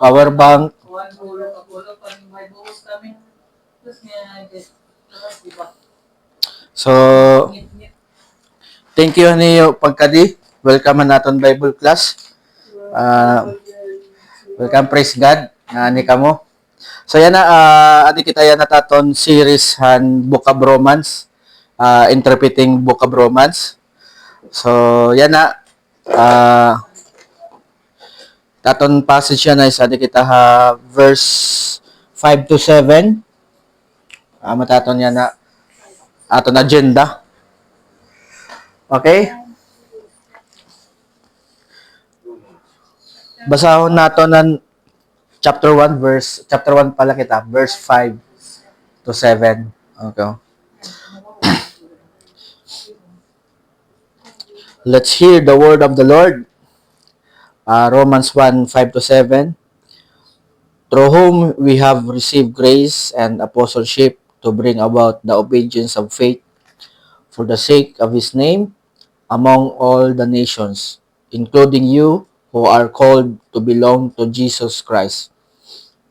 power bank. So, thank you niyo pagkadi. Welcome naton Bible class. Welcome, praise God. Ni kamo. So yan na, adi kita yan nataton series han Book of Romans, interpreting Book of Romans. So yan na, taton passage yan is adi kita ha verse 5 to 7. Mataton yan na aton agenda. Okay? Basahon nato ng chapter 1 pala kita, verse 5 to 7. Okay. Let's hear the word of the Lord. Romans 1, 5 to 7. Through whom we have received grace and apostleship to bring about the obedience of faith for the sake of his name among all the nations, including you who are called to belong to Jesus Christ.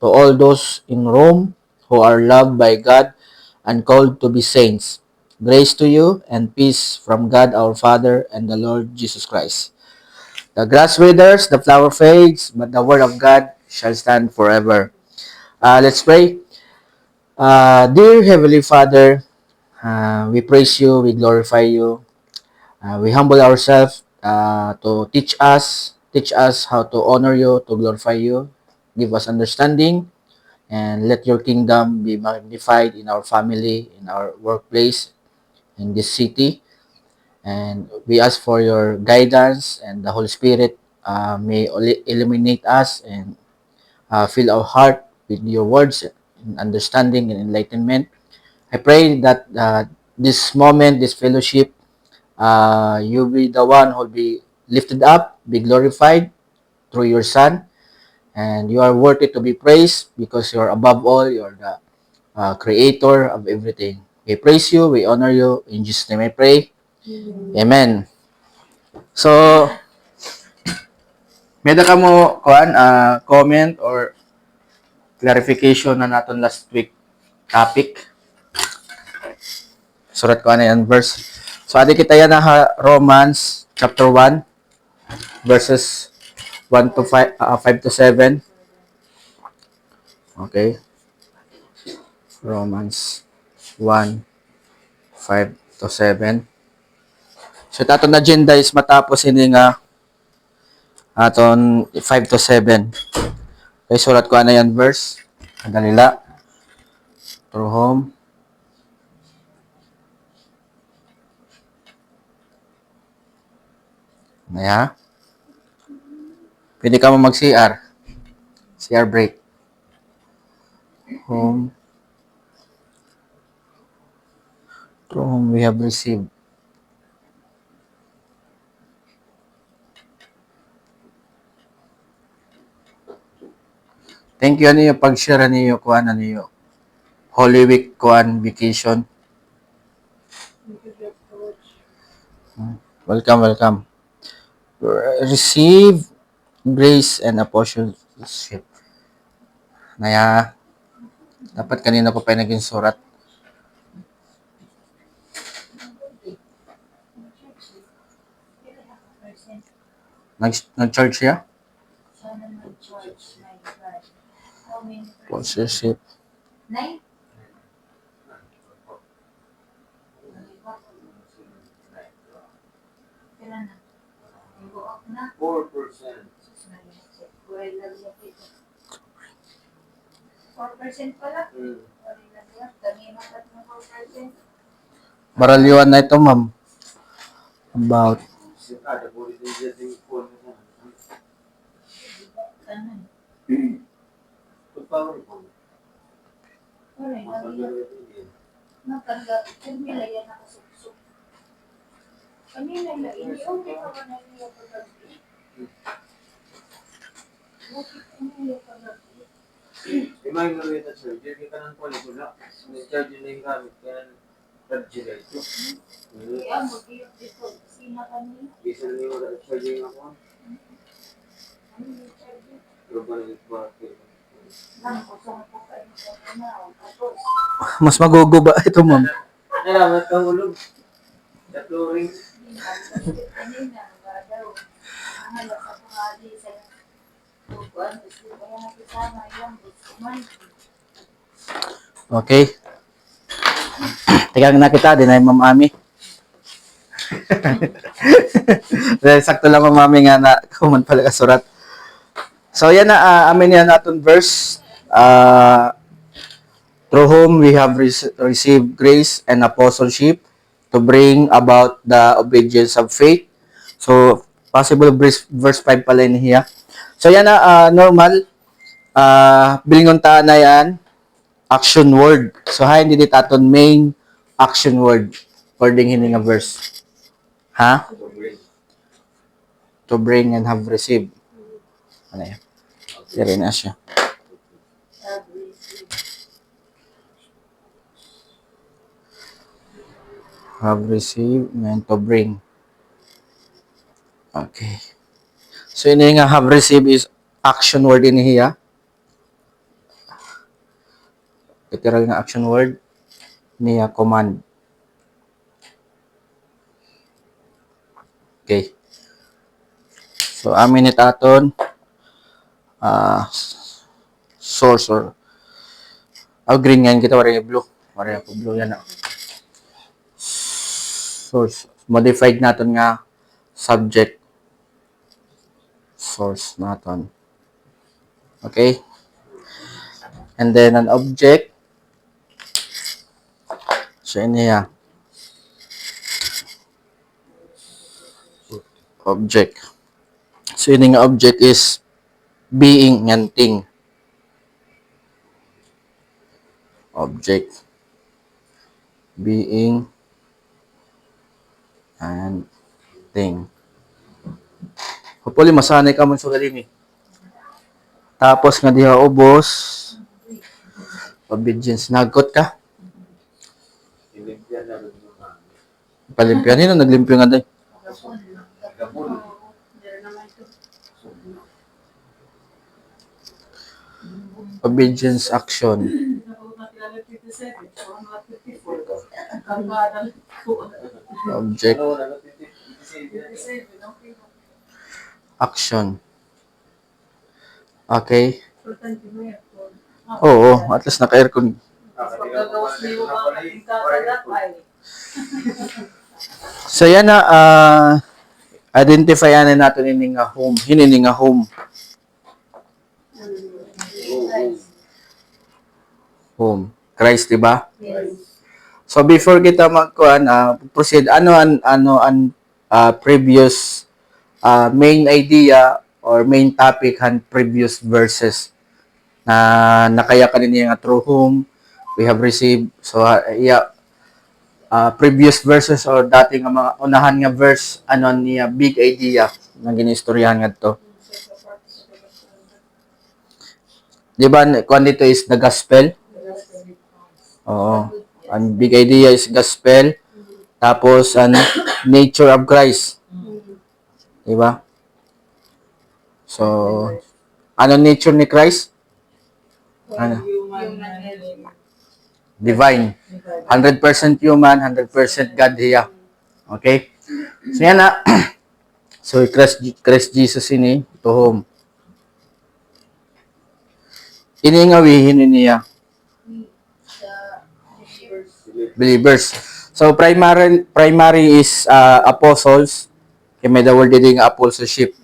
To all those in Rome who are loved by God and called to be saints, grace to you and peace from God our Father and the Lord Jesus Christ. The grass withers, the flower fades, but the word of God shall stand forever. Let's pray. Dear Heavenly Father, we praise you, we glorify you. We humble ourselves to teach us how to honor you, to glorify you. Give us understanding, and let your kingdom be magnified in our family, in our workplace, in this city. And we ask for your guidance, and the Holy Spirit may illuminate us and fill our heart with your words and understanding and enlightenment. I pray that this moment, this fellowship, you be the one who will be lifted up, be glorified through your Son, and you are worthy to be praised because you are above all, you are the creator of everything. We praise you, we honor you. In Jesus' name I pray. Amen. So, may ka mo comment or clarification na naton last week topic. Surat ko ano yan, verse. So, adi kita yan na Romans chapter 1, verses 1 to 5, 5 to 7. Okay. Romans 1, 5 to 7. So, taton agenda is matapos ini nga aton 5 to 7. Okay, surat ko ano yan verse. Dalila. Through home. Naya. Pwede ka mo mag-CR. CR break. Home. Through whom we have received. Thank you niyo pag-share niyo kuan niyo. Holy Week kuan vacation. Welcome. Receive grace and apostleship. Naya. Dapat kanina ko pa naging surat. Nag-charge siya? Sponsorship. 4% pala. Maralyuan na ito, ma'am. About. Imay nga rin sir, hindi ka nang pala wala. Charge na yung gamit kaya nag-charge ito. Iya, mag-iyak dito. Sina kami. Bisa na yung wala charge yung ako. Lang, kusong po kayo na. Tapos, Mas maguguba ito, ma'am. Salamat kang ulog. Sa flooring. kanina, daw. Ang hala sa pangadi sa tubuan, gusto kaya nakisama yung gustuman. Okay. Teka na kita, din ay Ma'am Ami. Dahil sakto lang Ma'am Ami nga na kuman pala kasurat. So yan na, amin yan natin verse. Through whom we have received grace and apostleship to bring about the obedience of faith. So, possible verse 5 pala niya. So yan na, normal. Bilingon ta na yan. Action word. So, hindi dito aton main action word. According hindi nga verse. Ha? To bring and have received. Ano yan? Dire na siya. Have received and to bring. Okay. So, ini nga have received is action word in here. Literal nga action word niya command. Okay. So, amin it aton source or green yan kita wala blue. Wala po blue yan na. Source. Modified natin nga subject. Source natin. Okay. And then an object. So, ini ya. Object. So, ini nga object is being and thing. Object. Being and thing. Hopefully, masanay ka man sa galing eh. Tapos nga diha ubos. Obedience. Nagkot ka? Palimpyan. Nino naglimpyo nga day? Obedience action. Object. Action. Okay. Oo, at least naka-aircon. So yan na, identify na natin ini nga home. Hinini nga home. Home. Christ, di ba? Yes. So before kita magkuan, proceed, ano ang previous main idea or main topic and previous verses na nakaya kanina nga through whom we have received. So previous verses or dating nga mga unahan nga verse ano niya big idea nga ginistoryahan ngadto. Di ba kung dito is the gospel? Oo. Ang big idea is gospel. Tapos ang nature of Christ. Di ba? So, ano nature ni Christ? Ano? Divine. 100% human, 100% God hiya. Okay? So, yan na. So, Christ Jesus ini to whom? Ini nga wihin niya. Believers. So, primary is apostles. Kaya may the word din nga apostleship.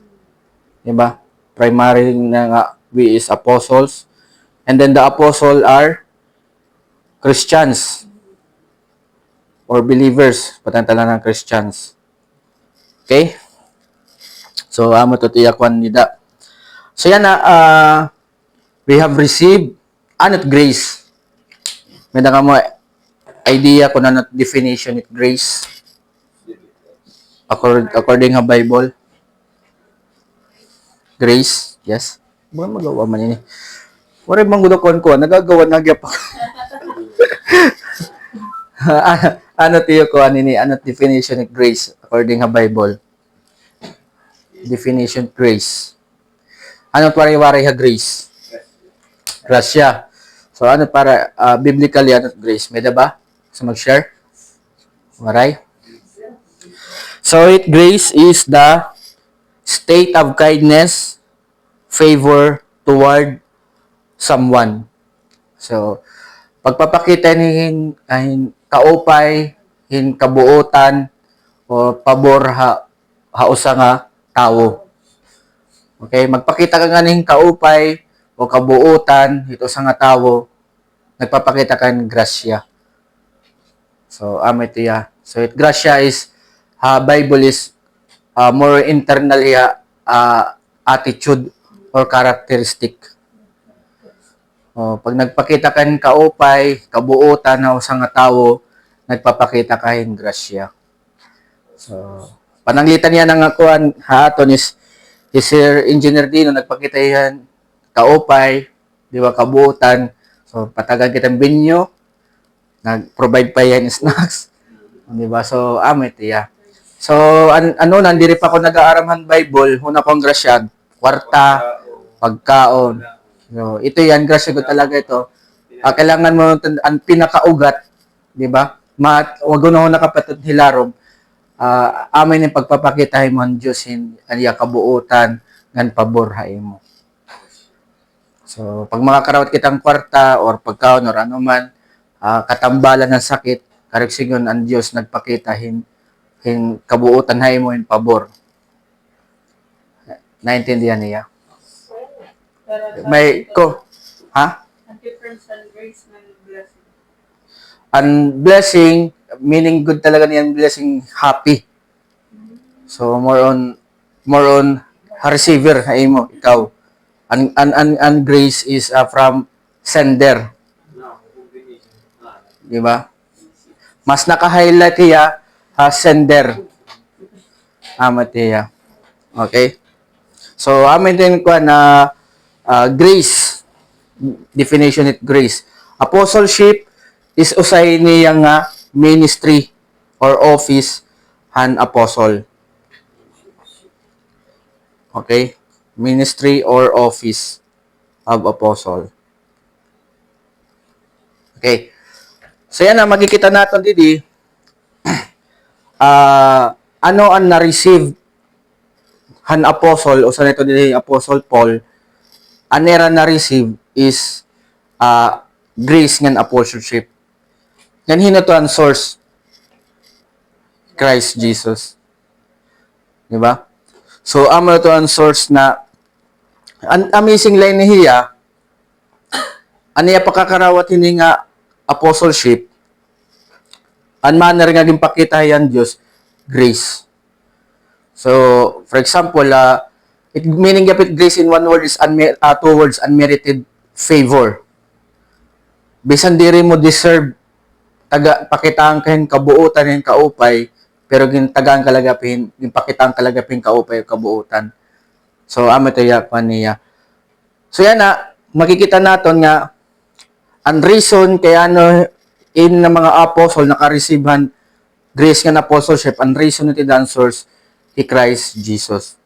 Diba? Primary na nga we is apostles. And then the apostle are Christians or believers. Patantala ng Christians. Okay? So, amo to tiyakwan nida. So, yan na, we have received anot grace. May na mo idea kung anot definition of grace according sa Bible. Grace, yes. Bukan magawa man ini. Wala mang gudokon ko, nagagawa na gyap. Ano tiyo ko anini, ano definition of grace according sa Bible? Definition of grace. Ano pare-wari ha grace? Grasya. So ano para biblically ano grace? May ba? So mag-share? Waray? So grace is the state of kindness, favor toward someone. So pagpapakita ni kaupay, kabuotan o pabor usa nga tawo. Okay, magpakita ka ganing kaupay o kabuotan ito sa nga tawo, nagpapakita ka ng grasya. So ametiya. So grasya is Bible is more internally attitude or characteristic. Pag nagpakita ka ng kaupay, kabuotan na usa nga tawo, nagpapakita ka ng grasya. So pananglitan niya ng kuan haaton is Sir Engineer Dino, nagpakita yan, kaupay, di ba, kabuutan. So, patagan kitang binyo, nag-provide pa yan snacks. Di ba? So, amit, yeah. So, nandiri pa ako nag-aaramhan Bible, huna kong grasya, kwarta, pagkaon. So, ito yan, grasya ko talaga ito. Kailangan mo, ang pinakaugat, di ba? Wag na nakapatid hilarom, amin yung pagpapakitahin mo ang Diyos aniya kabuutan ngan paborhain mo. So, pag makakarawat kitang kwarta or pagkaon or ano man, katambalan ng sakit, kareksingon ang Diyos nagpakita hin kabuutan hay mo in pabor. Naintindihan niya? May ko, ha? Ang difference ng grace ng blessing. Ang blessing, meaning good talaga niyan blessing, happy. So more on receiver ay mo ikaw. Ang grace is from sender. Di ba? Mas naka-highlight niya sender. Amatiya. Okay? So amin din ko na grace, definition it grace. Apostleship is usay niya nga ministry or office han apostle. Okay? Ministry or office of apostle. Okay. So yan na, makikita natin didi ano ang na-receive han apostle o sa nito didi apostle Paul, anera na-receive is grace ngan apostleship. Yan hinato ang source, Christ Jesus. Di ba? So, amo to ang source na ang amazing line niya, aniya pakakarawat hindi nga apostleship, ang manner nga gimpakita yan Diyos, grace. So, for example, it meaning gapit grace in one word is two words, unmerited favor. Bisan diri mo deserve pakitaan kahin kabuutan ng kaupay, pero gintagaan kalagapin, ginpakitaan kalagapin kaupay o kabuutan. So, amataya pa niya. So, yan na, makikita natin nga, ang reason kaya in ng mga apostle naka-receivehan grace nga na apostleship, ang reason nito ang source, si Christ Jesus.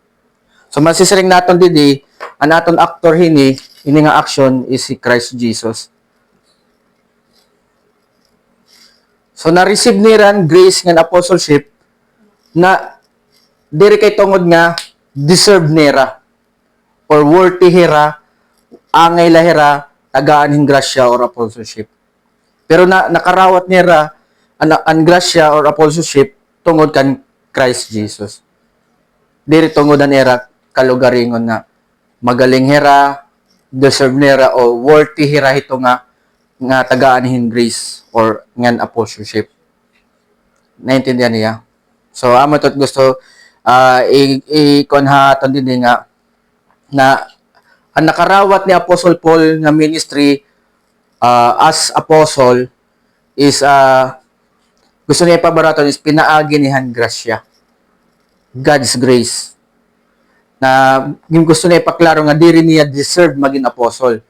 So, masisiring natin didi, ang aton actor ini nga action is si Christ Jesus. So, na-receive niran grace nga apostleship na diri kay tungod nga deserve nira or worthy hira, angay lahira, tagaan hing grasya or apostleship. Pero nakarawat nira ang grasya or apostleship tungod kan Christ Jesus. Diri tungod an era kalugaringon na magaling hira, deserve nira o worthy hira ito nga tagaan hin grace or ngan apostleship. Naintindihan niya? So, amo tot gusto i-konhaton din nga na ang nakarawat ni Apostle Paul nga ministry as apostle is gusto niya ipabaraton is pinaagi ni han grasya. God's grace. Na yung gusto niya ipaklaro nga diri niya deserve maging apostle.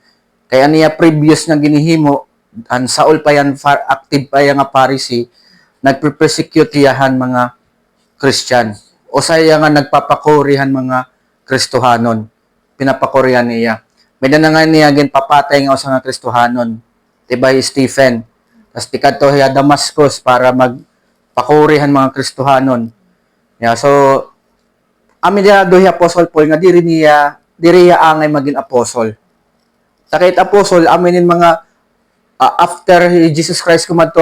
Kaya niya previous nga ginihimo, ang Saul pa yan, active pa yan nga Pharisee, nagpe-persecute yahan mga Christian. O saya nga nagpapakurihan mga Kristohanon. pinapakorya niya. May na nga niya gin papatay nga sa nga Kristohanon. Diba Stephen? Tas tikat to hiya Damascus para magpakurihan mga Kristohanon. Yeah, so amin dia do hiya Apostle Paul nga diri niya angay maging apostol. Takit apostol aminin mga after Jesus Christ kumadto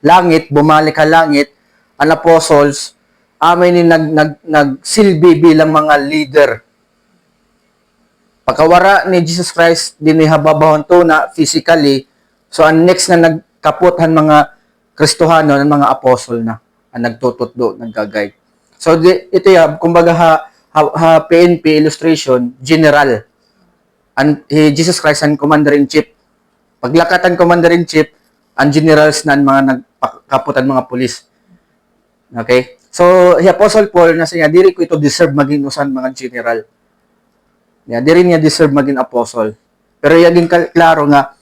langit, bumalik ka langit, ang apostles amin nagsilbi bilang mga leader. Pagkawara ni Jesus Christ din ni hababahon to na physically, so ang next na nagkaputan mga Kristohano ng mga apostol na ang nagtututdo, naggagay. So ito ya kumbaga PNP illustration general. Jesus Christ ang commander-in-chief. Paglakatan commander-in-chief, ang generals na mga nagkaputan mga pulis. Okay? So, si Apostle Paul, nasa niya, diri ko ito deserve maging usan mga general. Yeah, diri niya deserve maging apostle. Pero yaging klaro nga,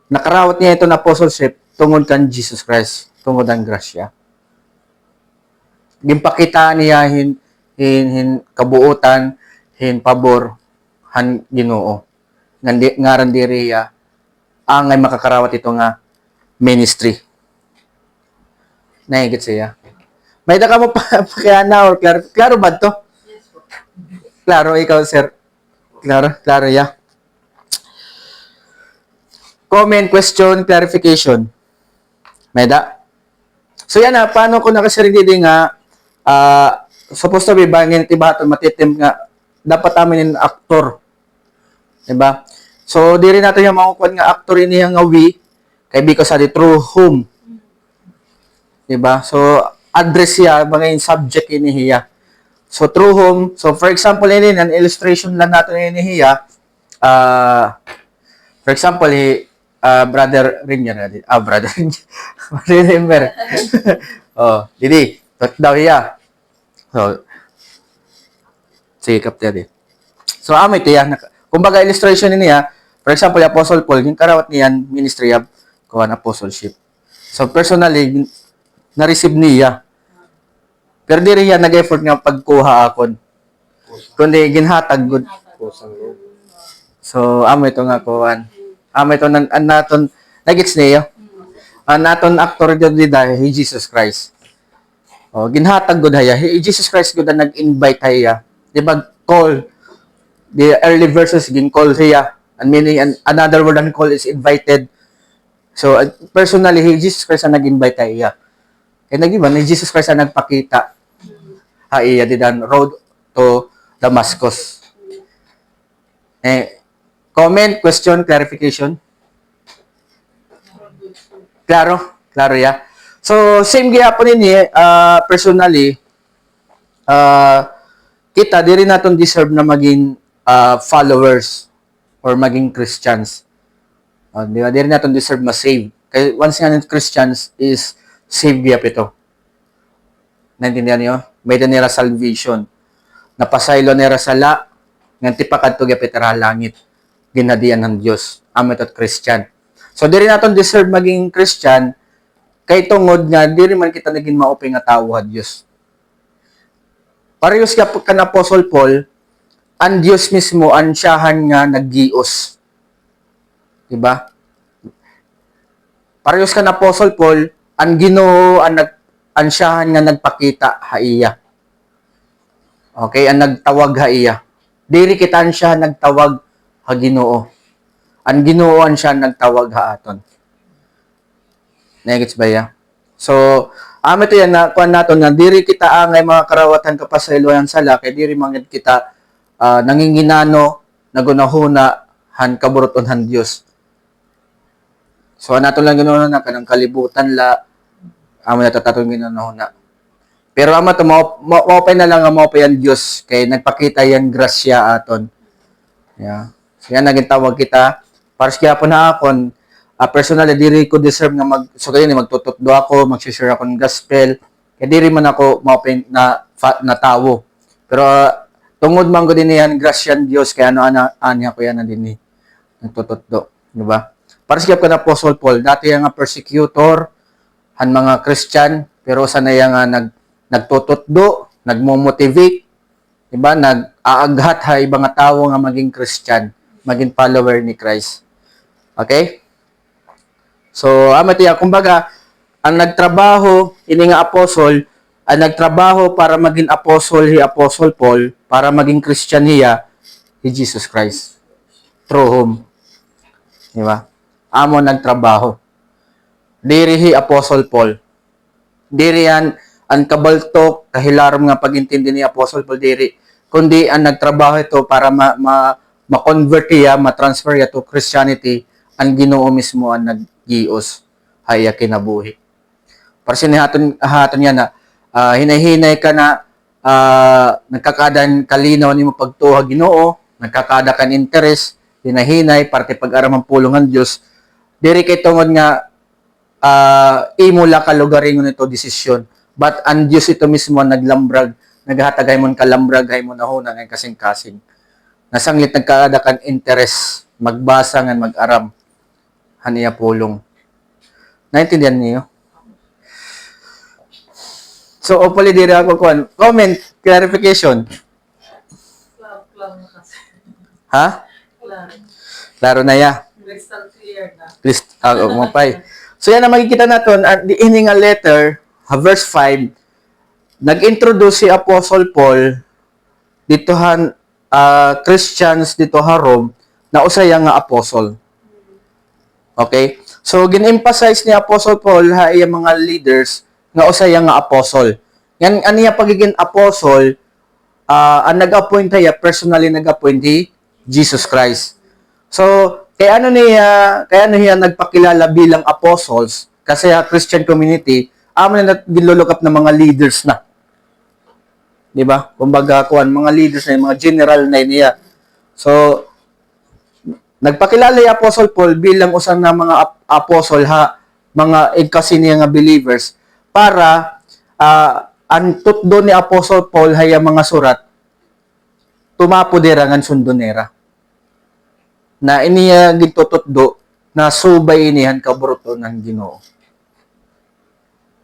nakarawat niya ito na apostleship tungod kan Jesus Christ, tungod ang grasya. Gimpakita niya hin kabuutan, hin pabor, han Ginoo. Ngaran diri ya, angay makakarawat ito nga ministry. Naigit siya. May da ka mo pakiana or klaro ba to? Yes po. Klaro, ikaw, sir. Klaro, ya. Comment, question, clarification. May da? So yan na, paano ko nakasarili nga, supposed to be bangin tibaton matitim nga, dapat amin yung aktor. Diba? So, di rin natin yung makukuha nga actor ini nga we, kay because sa the true whom. Diba? So, address siya, mga yung subject ini hiya. So, true whom. So, for example, ini, an illustration lang natin ini hiya. For example, Brother Rainier. Brother Rainier. Oh, didi. Tot daw hiya. So, sikap niya di. So, amit yan. Kumbaga, illustration niya, for example, Apostle Paul, yung karawat niyan, ministry of kuhan apostleship. So, personally, na-receive niya. Pero di rin yan nag-effort nga pagkuha akon. Kundi, ginhatag good. So, amo ito nga kuhan. Amo ito naton, nagits niya. Naton actor dyan dahil, Jesus Christ. O, ginhatag good haya. Jesus Christ good na nag-invite haya. Di ba, call, the early verses gin call siya, and meaning another word than call is invited. So personally Jesus Christ ang nag-invite iya. Kaya nagiban ni Jesus Christ ang nagpakita iya didan road to Damascus. Comment, question, clarification. Klaro ya. So same gyapon ini personally kita diri naton deserve na maging followers or maging Christians. Di ba? Di rin natin deserve ma-save. Kaya once nga ng Christians is save gyap ito. Naintindihan niyo? May nila salvation. Napasaylo nila sala, nganti pakadto gyap itara langit. Ginadian ng Dios. Amet at Christian. So di rin natin deserve maging Christian kay tungod nga di rin man kita naging maupay nga tawo ha Dios. Parehas ka kan Apostle Paul, ang Diyos mismo, ang siyahan nga nag-gios. Diba? Parehas ka na Apostle Paul, ang Ginoo, ang siyahan nga nagpakita haiya. Okay? Ang nagtawag haiya. Diri kita ang siya nagtawag ha Ginoo. Ang Ginoo ang siya nagtawag ha aton. Negets ba ya? So, ito yan na kuan naton nga diri kita angay mga karawatan kapasayloyan sala kay diri mangid kita nanginginano nagunahuna han kaburuton han Dios. So nato lang ganoon na kanang kalibutan la amo na tatatong ginahuna. Pero amo to maupay na lang amo pa yan Dios kay nagpakita yan grasya aton. Yeah. So yan naging tawag kita para sa gyapon na akon personally, diri ko deserve nga so kayo magtututdo ako, mag-share ako ng gospel. Kaya diri man ako maupin na tawo. Pero tungod man ko din yan, grasyan Dios kaya anya ko yan na din nagtututdo. Di ba? Para sa na Apostle Paul, dati nga persecutor, han mga Christian, pero sana nga nagtututdo, nagmo-motivate, Diba? Nag-aaghat ha ibang nga tawo nga maging Christian, maging follower ni Christ. Okay? So, amatiya, kumbaga, ang nagtrabaho, ini nga apostle, ang nagtrabaho para maging apostle, Apostle Paul, para maging Christian hiya, Jesus Christ. Through whom? Diba? Amo nagtrabaho. Diri Apostle Paul. Diri yan, ang kabaltok, kahilarom nga pagintindi ni Apostle Paul diri, kundi ang nagtrabaho ito para ma-convert niya, ma-transfer niya to Christianity, ang Ginoo mismo ang nag-gios, haya kinabuhi. Para sinihaton niya na, hinahinay ka na, nagkakadan kalinaw ni mo pagtuha Ginoo, nagkakada kan interest, hinahinay, parte pag-aramang pulong ng Diyos, diri kay tungod nga, imo la kalugarin nito desisyon. But ang Diyos ito mismo naglambrag, naghatagay mo kalambrag, hay mo nahuna ng kasing-kasing. Nasanglit nagkaada kan interest, magbasa nga mag-aram, haniya pulong. Naintindihan niyo? So, hopefully, diri ako kuhan. Comment, clarification. Ha? Klaro na ya. Crystal clear na. Please, umapay. So, yan ang makikita natin. At the ending nga letter, verse 5, nag-introduce si Apostle Paul dito Christians dito Rome na usaya nga apostle. Okay? So, gin-emphasize ni Apostle Paul yung mga leaders nga usaya nga apostle. Yan, aniya pagiging apostle, ang nag-appoint niya, personally nag-appoint Jesus Christ. So, kaya ano niya nagpakilala bilang apostles, kasi Christian community, amo na ginlulukap ng mga leaders na. Di ba? Kumbaga, mga leaders na, mga general na niya. So, nagpakilala yung Apostle Paul bilang usang na mga apostle, mga igkasi niya nga believers, para ang tutdo ni Apostle Paul haya mga surat, tumapo dirangan sundonera. Na iniya gitututdo na subay inihan kabruto ng Ginoo.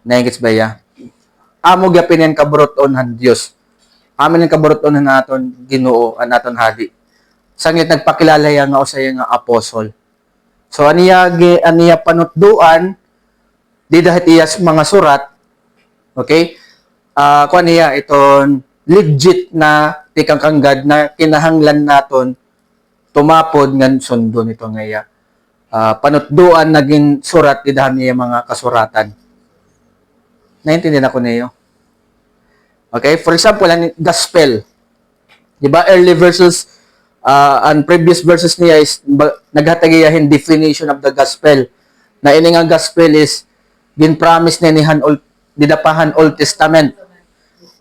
Naigits ba ya? Amo gyapin yan kabruton han Dios. Amin ang kabruton han naton Ginoo an naton hadi. Sangit nagpakilala ya nga usay nga apostle. So aniya panutduan di dahit iyas mga surat. Okay? Kuan niya iton legit na tikang kanggad na kinahanglan naton tumapod ngan sundo nito ngaya. Panutduan naging surat idahan niya mga kasuratan. Naintindihan ako niyo. Okay? For example, ang gospel. Diba? Early verses and previous verses niya is naghatagiyahin definition of the gospel. Na ini nga gospel is gin-promise na nihan didapahan Old Testament.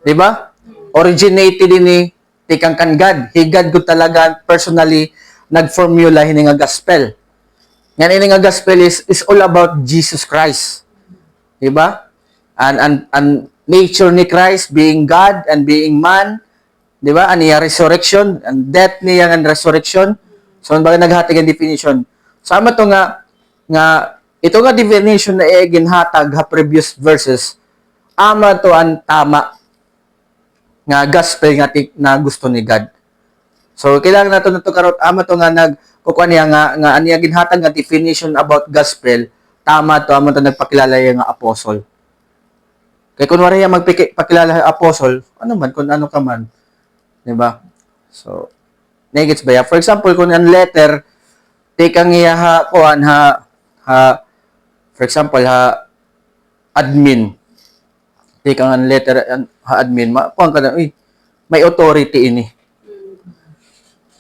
Diba? Originated ni tikang kan God. God ko talaga personally nag-formula hini nga gospel. Yan ini nga gospel is all about Jesus Christ. Diba? And nature ni Christ being God and being man, di ba? Aniya resurrection and death niya and resurrection. So baga naghatag ang definition. Sama to nga ito nga definition na ginhatag ha previous verses. Ama to ang tama nga gospel nga na gusto ni God. So kailangan nato nato karot ama to nga nagkukuha niya nga aniya ginhatag nga definition about gospel. Tama to amo to nagpakilala nga apostle. Kaya kunwari yung magpakilala apostle, ano man, kung ano ka man. Diba? So, negets ba ya? For example, kung ang letter, take ang iya for example, admin. Take ang letter, admin, kuhan ka na, may authority ini.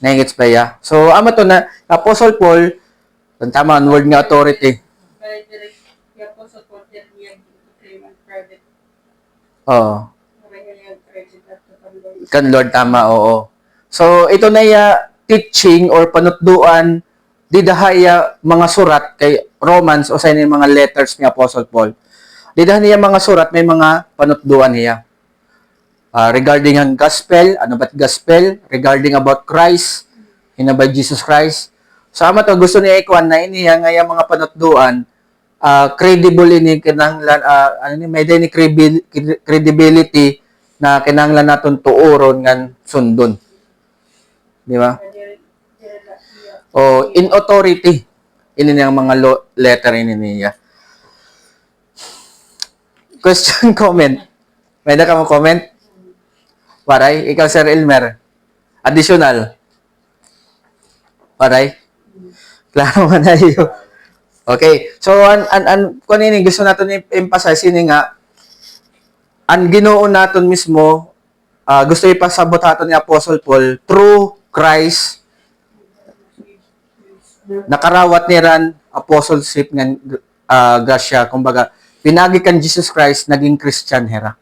Negets ba ya? So, ama to na, Apostle Paul, tama ang word nga authority. Kaya direct, yung Apostle Paul, niya private. Oo. Kan Lord, tama, oo. So, ito na teaching or panutduan di dahaya mga surat kay Romans o sa mga letters ni Apostle Paul. Di dahaya mga surat, may mga panutduan niya. Regarding ang gospel, ano ba't gospel? Regarding about Christ, hinabay Jesus Christ. So, ama to, gusto niya ikuan na iniya ngaya mga panutduan, credible ini kinahanglan may din credibility na kinahanglan naton tuoron ngan sundon. Di ba? O in authority ini ang mga letter ini niya. Question, comment. May da ka mo comment? Waray, ikaw Sir Elmer. Additional. Waray. Klaro man na iyo. Okay. So kung ini gusto natin i-emphasize ini nga ang Ginoo naton mismo gusto ipasabot aton ni Apostle Paul through Christ nakarawat ni ran apostleship ng grasya. Kumbaga, pinagi kan Jesus Christ, naging Christian hera.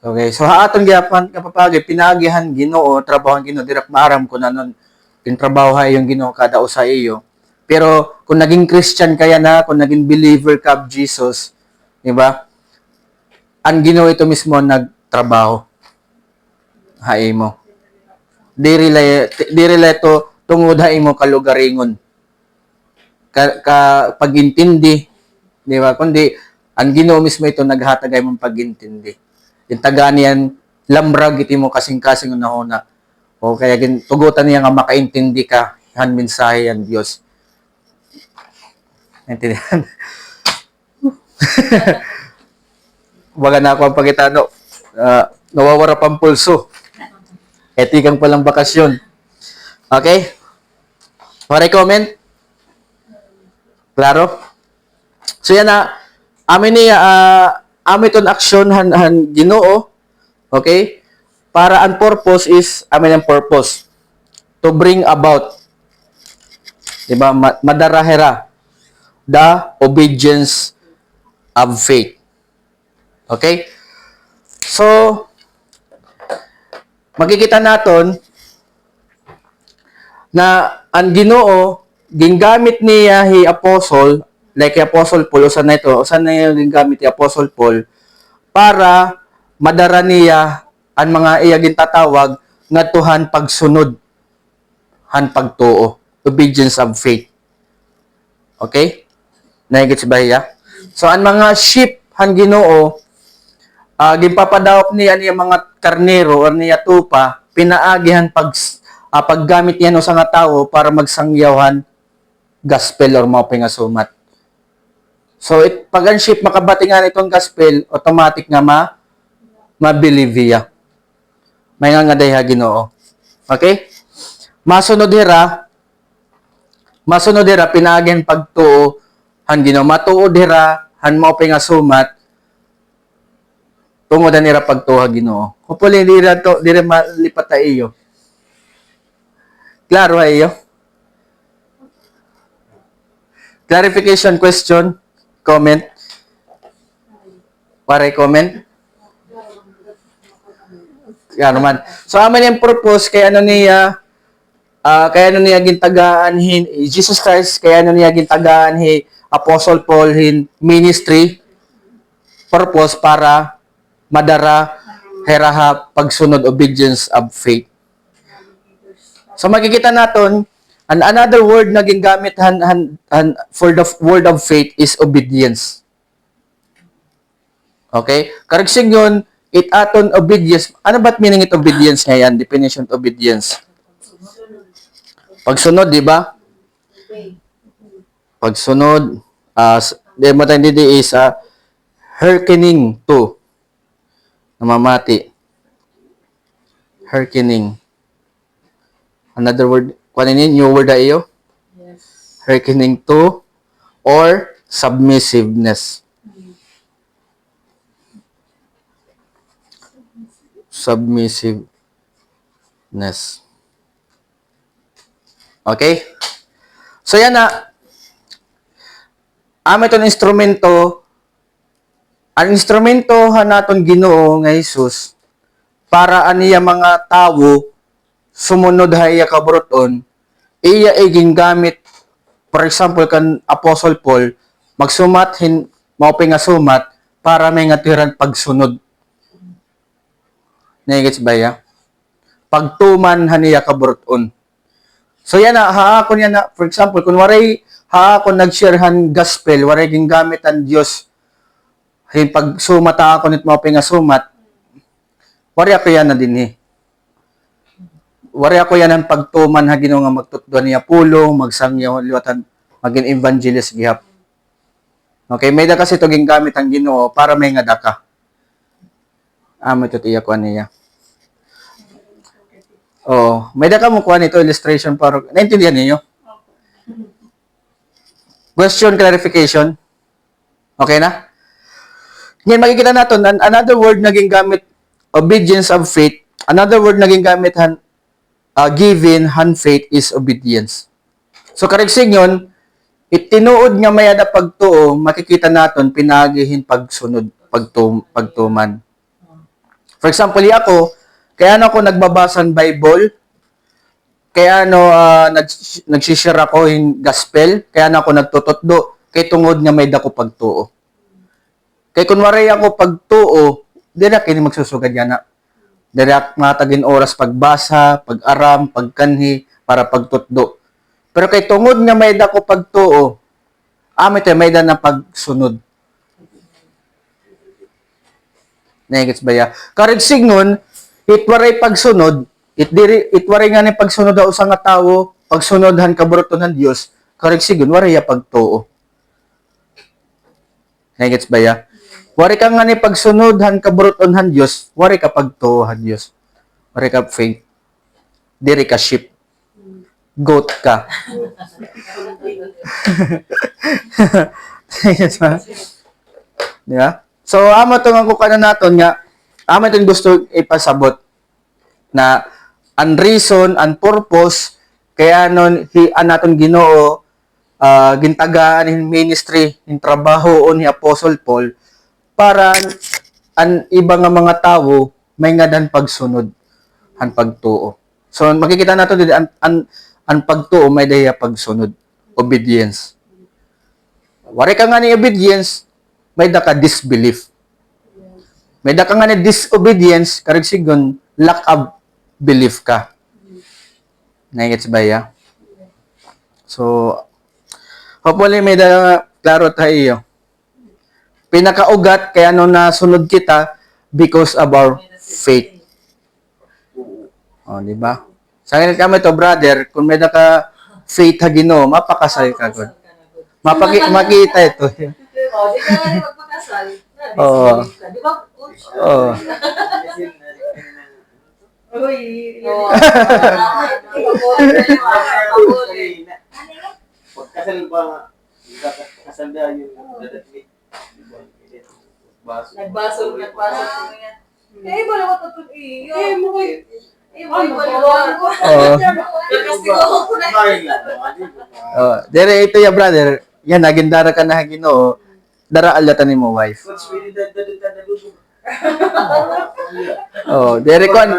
Okay, so haatong gyapon kapapagi pinagihan Ginoo, trabahohan Ginoo, dirap maaram ko na nun trabaho yung Ginoo kada usa iyo. Pero kung naging Christian kaya na, kung naging believer ka of Jesus, di ba? Ang Ginoo ito mismo nagtrabaho. Hay mo. Di relay to tungod hay mo kalugaringon. Pagintindi, di ba? Kundi ang Ginoo mismo ito naghatagay mong pagintindi. Yung tagaan yan, lamrag iti mo kasing-kasing una. O kaya tugutan niya nga makaintindi ka, han mensahe yan Diyos. Naintindihan? Baga na ako ang pagitano. Nawawara pang pulso. Etikang palang bakasyon. Okay? Para comment? Klaro? So yan na, amin niya, amin itong aksyon han Ginoo, okay? Para ang purpose is, amin ang purpose, to bring about, diba, madarahera, the obedience of faith. Okay? So, makikita natin na ang Ginoo, gingamit niya hi apostle, like Apostle Paul, usan na yung gingamit ni Apostle Paul, para madara niya ang mga iyagin tatawag nga tuhan pagsunod, han pagtuo, obedience of faith. Okay? Naigits ba hiya? So, ang mga sheep han Ginoo, ginpapadawap niya mga karnero or niya tupa, pinaagihan paggamit niya sa nga tao para magsangyawhan gospel or mga pingasumat. So, pag ang sheep makabatingan itong gospel, automatic nga ma-believe niya. May nga dayha Ginoo. Okay? Masunod hira, pinaagihan pagtuo, han Ginoo. Matuod hira, han mao pingasumat, tungo nira pagtuha Ginoo. Hopefully dire malipat ta iyo. Klaro ha iyo? Clarification, question, comment? Pare comment? Yan naman. So aman yung purpose kaya niya gintagaan Jesus Christ, kaya niya gintagaan Apostle Paul ministry purpose para madara heraha pagsunod obedience of faith. So makikita naton another word na gingamit for the word of faith is obedience. Okay? Correction yun, it aton obedience. Ano ba't meaning it obedience ngayon? Definition of obedience. Pagsunod, di ba? Pagsunod, di is hearkening to. Namamati. Hearkening. Another word, new word na iyo? Yes. Hearkening to or submissiveness. Submissiveness. Okay? So yan na. Itong instrumento, ang instrumento naton Ginoo nga Jesus para aniya mga tao sumunod haya kabroton, iya ay gingamit, for example, kan Apostle Paul, magsumat, mauping nga sumat, para may ngatiran pagsunod. Naigits ba ya? Pagtuman haniya kabroton. So yan na, haakon yan na, for example, kung waray haakon nag-sharehan gospel, waray gingamit ang Diyos, pagsumat ako nit mauping nga sumat, Wari ako yan na din Wari ako yan ang pagtuman ha Ginoo nga magtutduan niya pulong, magsangyaw liwatan, maging evangelist gihap. Okay, may da kasi ito gamit ang Ginoo para may nga daka. May tutiya ko niya. Oh, may daka mo kuha nito illustration para naintindihan niyo? Question, clarification? Okay na? Ngayon makikita natin, another word naging gamit, obedience of faith. Another word naging gamit, given, faith is obedience. So, karigsing yun, itinuod nga may ada pagtuo, makikita natin, pinagihin pagsunod, pagtuman. For example, ako, kaya ako nagbabasan Bible, kaya nagsishare ako yung gospel, kaya ako nagtututdo, kay tungod nga may dako pagtuo. Kay kunwari ako pagtuo, di na kini magsusugad yan na. Di na matagin oras pagbasa, pag-aram, pagkanhi, para pagtutdo. Pero kay tungod nga may dako pagtuo, may da na pagsunod. Nagets ba ya? Karigsing nun, itwaray pagsunod, itwaray nga ni pagsunod daw sa nga tawo, pagsunodhan kaburuton ng Dios, karigsing waray pagtuo. Nagets ba ya? Wari ka nga ni pagsunodhan kaburuton ng Dios, wari ka pagtuohan Dios. Wari ka faith. Diri ka sheep. Goat ka. Di ba? So, itong ko ka naton nga, itong gusto ipasabot na ang reason, ang purpose, kaya naton Ginoo, gintagaan in ministry, in trabaho ni Apostle Paul, para ang iba nga mga tao may nga dan pagsunod, ang pagtuo. So, makikita natin dito, ang pagtuo may daya pagsunod, obedience. Wari ka nga ni obedience, may da ka disbelief. May da ka nga ni disobedience, karigsigon, lack of belief ka. Nagets ba ya? So, hopefully may da klaro tayo. Pinakaugat kaya nasunod kita because of our faith. Di ba? Sa akin kami to, brother, kung may naka faith ha Ginoo, mapakasal ka gud. Makita ito. Di ka nga magpakasal. Oo. Di ba? Oo. Uy. Pagkasal ba, kasal na yung dadatli. Nagbasol. Eh, wala ko tutun iyo. Dere ito ya brother. Yan nagindara ka na Ginoo. Dara alatan ni mo wife. Dere kon.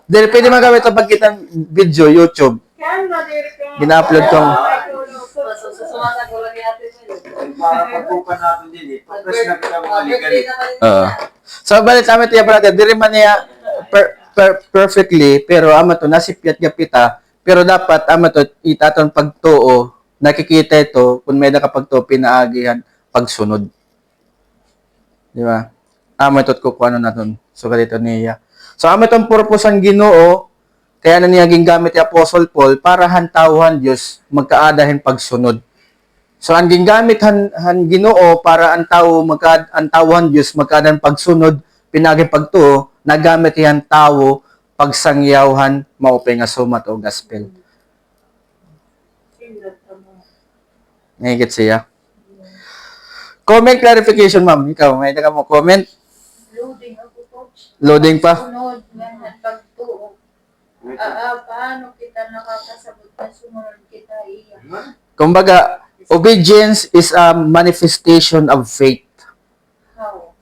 Dere pwede magamit ang pagkitang video YouTube. Gina-upload ko. So balik sa amin tiya brother, diri man niya perfectly, pero to nasipyat gapita, pero dapat to itaton pagtuo, nakikita ito kung may nakapagtuo pinaagihan pagsunod. Di ba? To ko ano naton. So dito niya. So tong purpose ang Ginoo, kaya na niya gingamit ni Apostle Paul para hantawhan Dios magkaadahin pagsunod. So ang gingamit han Ginoo para ang tawhan Dios magkaadahin pagsunod, pinagi pagtuo, nagamit yan tawo pagsangyawhan maupay nga sumat o gospel. Nagigit siya. Comment clarification, ma'am. Ikaw, may ka mo comment? Loading ako, coach. Loading pa? Sunod, ganyan, pagtuo. Paano kita nakakasabot na sumunod kita iya? Kumbaga, obedience is a manifestation of faith. How?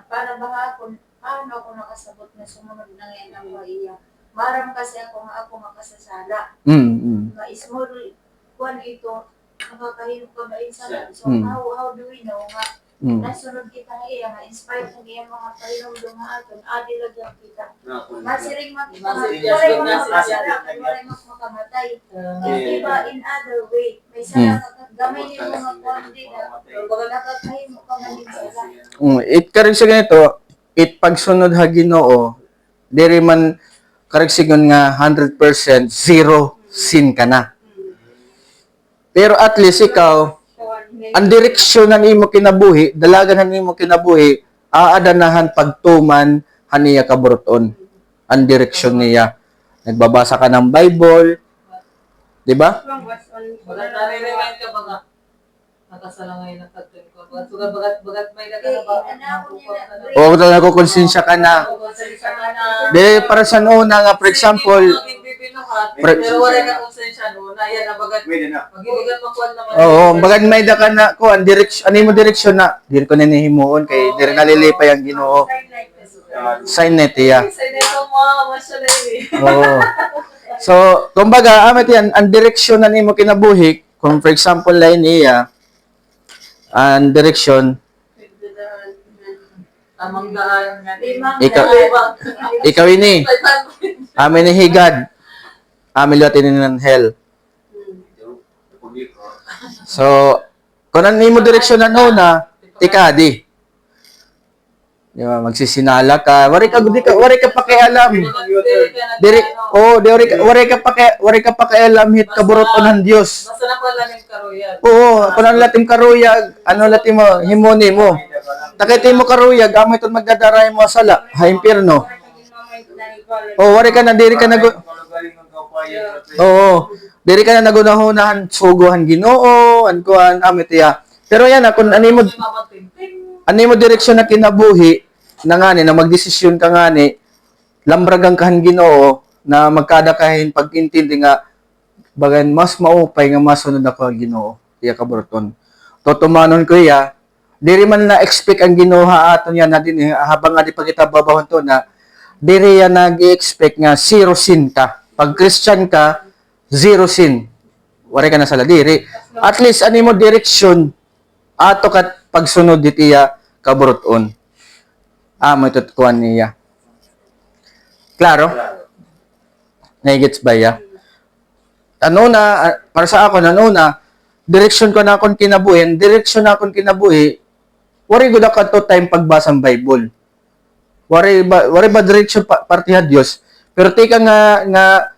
Para ba paano ako nakasabot na sumunod na ngayon ang iya? Maram kasi ako makasasala. Ma-small one ito, nakakahirap ka ba insala? So how do we know nga nasunod kita na iya, nga inspired na iya mga pahinumdum nga aton, lagyan kita. Masiring makamatay. Iba in other way. May sala ka, gamay niyo mga kuwandi na, nakakahirap ka man din sala. It ka rin siya ganito, it pagsunod ha Ginoo, diri man karegsigon nga 100% zero sin ka na. Pero at least ikaw, ang direksyon na nimo kinabuhi, dalagan na nimo kinabuhi, aadanahan pagtuman haniya kaburuton. Ang direksyon niya. Nagbabasa ka ng Bible, di ba? Bagat nare-remind ka ba nga? Nakasala ngayon ang katun ko. Bagat may Anak ko nila, O kung nagkukonsensya ka na. Di, para sa una nga, for example, Pero wala ka konsensya no, na yan ang bagat. Pwede na. Magibagat makuha naman. oo, bagad may da ka na, ko, ang direksyon, ano mo direksyon na, diri ko na nihimuon, kay diri nalilipay ang Ginoo. Sign net, iya. Sa nito mo, masyala eh. Oo. So, kumbaga, amit yan, ang direksyon na nimo kinabuhi, kung for example, line niya, ang direksyon, Tamang daan nga. Ikaw- ikaw ini, amin ni higad, amin luwatin ng hell. So, kung ano nimo direksyon na una, tikadi. Di ba, magsisinala ka, wari ka pakialam. Wari ka pakialam hit kaburoton ng Dios. Basta na pala ng karoyan. Oo, kung ano latim karuyag, ano latim mo, himoni mo. Takiti mo karuyag, amo ito magdadaray mo sala, ha impyerno. Oo, wari ka na, diri ka na, oo, diri ka na nagunahunahan, suguhan Ginoo, kuan amit iya. Pero yan, kung ano mo direksyon na kinabuhi, na nga na magdesisyon ka nga lambragang kahan Ginoo, na magkadakahin pag-intindi nga, bagan mas maupay nga masunod ako ang Ginoo, iya kaburuton. Totumanon ko iya, diri man na-expect ang Ginoo aton yan na din, habang nga di pa kita babahon to na, diri yan nag-expect nga zero sin ka. Pag Christian ka, zero sin. Wari ka na sa diri. At least, ano mo direksyon, ato kat pagsunod ditiya kaburuton. May tutkuhan niya. Klaro? Naigits ba ya? Ano na, para sa ako, ano na, direksyon ko na akong kinabuhin, direksyon na akong kinabuhi, wari ko na to time pagbasang Bible. Wari ba direksyon partiha Dios, pero tika nga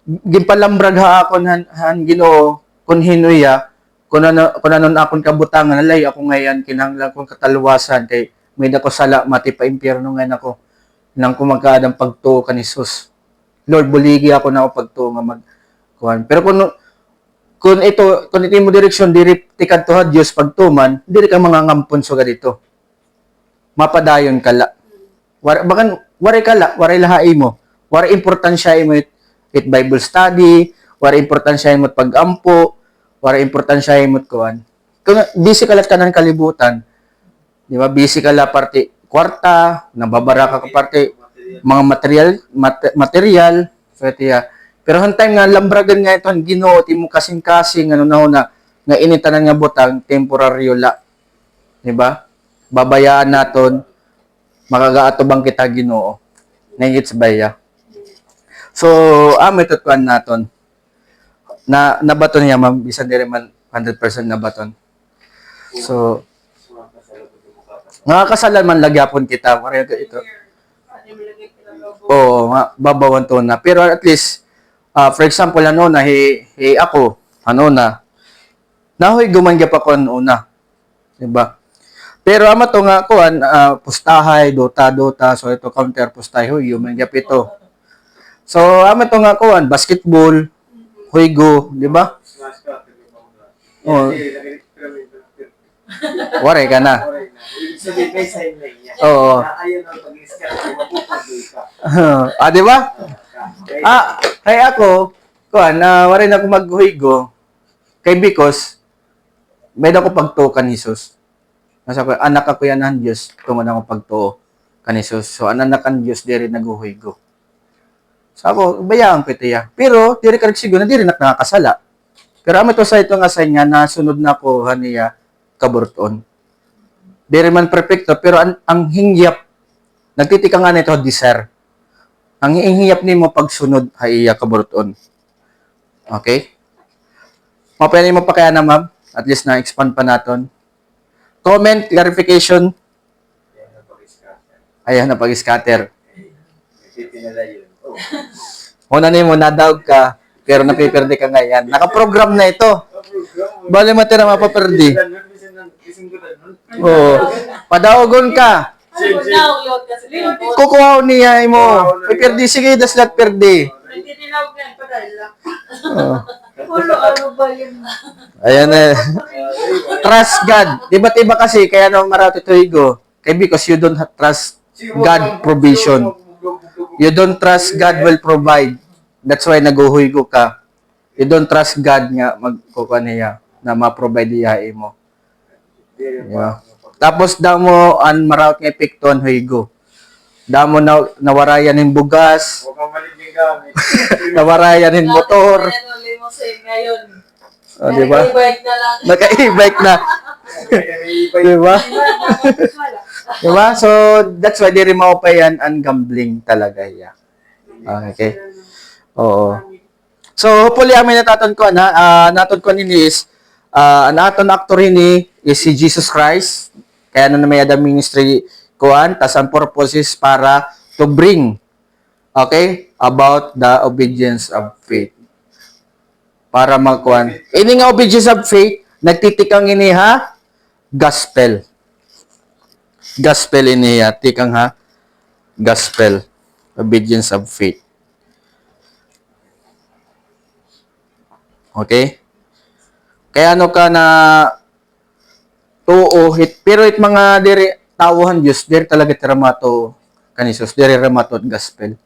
gimpalambrag ha ako han Ginoo kun hinuya kun anon akon kabutangan alay ako ngayon kinahanglan kong kataluwasan kay may dako sala mati pa impyerno ngayon ako nang kumagkaadang pagtuo kan Hesus. Lord, buligi ako na ako pagtuo nga magkuhan. Pero kung ito mo direksyon diri tikad to ha Dios pagtuman, diri ka mangangampon so dito. Mapadayon kala. Wari kala, wari lahay mo. Wari importansya mo it Bible study, wari importansya mo pag-ampo, wari importansya mo kuan. Kung busy ka lang ng kalibutan, di ba? Busy ka lang parte kwarta, nababara ka parte mga material, pero han time nga lambragan nga ito, Ginoo ti mo kasing-kasing ano na nga initanan nga butang temporaryo la. Di ba? Babayaan naton makagaatubang kita Ginoo. Nangits baya. So, may tutuan naton. Nabaton niya, ma'am, bisan dire man 100% nabaton. So, nga kasalan man lagyapon kita. Pareho ito. Oo, babawan to na. Pero at least, for example, ano na, ako, ano na, nahoy gumangya pa ko una. Diba? Pero ama to nga kuan, pustahay, dota, so ito counter pustahay, huy, gumangya ito. So, ama to nga kuan, basketball, huygo, di ba? Oh. Wari ka na. Oo. Di ba? Kaya ako, kuan, wari na ako maghuygo, kay because, may na ako pagtuo kan Jesus. Nasa ko, anak ako yan ng Diyos, tungon ako pagtuo kan Jesus. So, anak kan Diyos, diri naguhuygo. So ako, bayaan ko ito ya. Pero, diri ka siguro na diri nakakasala. Pero amo to sa ito nga sa niya, nasunod na ko haniya kaburton. Diri man perfecto, pero ang hingyap, nagtitika nga nito, desire. Ang hingyap ni mo pagsunod, haiya kaburton. Okay? Mapayani mo pa kaya na, ma'am? At least na-expand pa natin. Comment, clarification. Ayan na pag-scatter. Pipinala yun. Oh. Una nimo nadaog ka, pero napiperde ka ngayon. Nakaprogram na ito. Bali matira mapaperdi. Oo. Padaogon ka. Ano na, ulot kasi. Kukuha niya mo. Pipirdi sige, daslat perdi. Hindi tinawag yan pa dahil lang. Oo. Ano ba yun? Ayan na. Trust God. Diba kasi, kaya naman marami ito higo. Kaya because you don't trust God provision. You don't trust God will provide. That's why naguhuigo ka. You don't trust God nga magkukuha niya na ma-provide niya mo. Yeah. Tapos damo an marawat nga epekton huigo. Damo na nawarayan ng bugas, Huwag kang maliging gamit. nawarayan ng motor. Ano, limousine ngayon. O, di ba? Bike na lang. Naka-e-bike na. Di ba? Di ba? So, that's why di rin pa yan ang gambling talaga. Yeah. Okay. Oo. So, hopefully, amin nataton ko na. Naton ko nini is, ang aton actor ini is si Jesus Christ. Kaya na may ada ministry kuan. Tas ang purpose is para to bring, okay, about the obedience of faith. Para magkuan. Ini nga obedience of faith, nagtitikang ini ha, gospel. Gospel ini ha, tikang ha, gospel. Obedience of faith. Okay? Kaya ano ka na tuo hit pero it mga diri tawhan Dios diri talaga tiramato kanisus diri ramato gospel.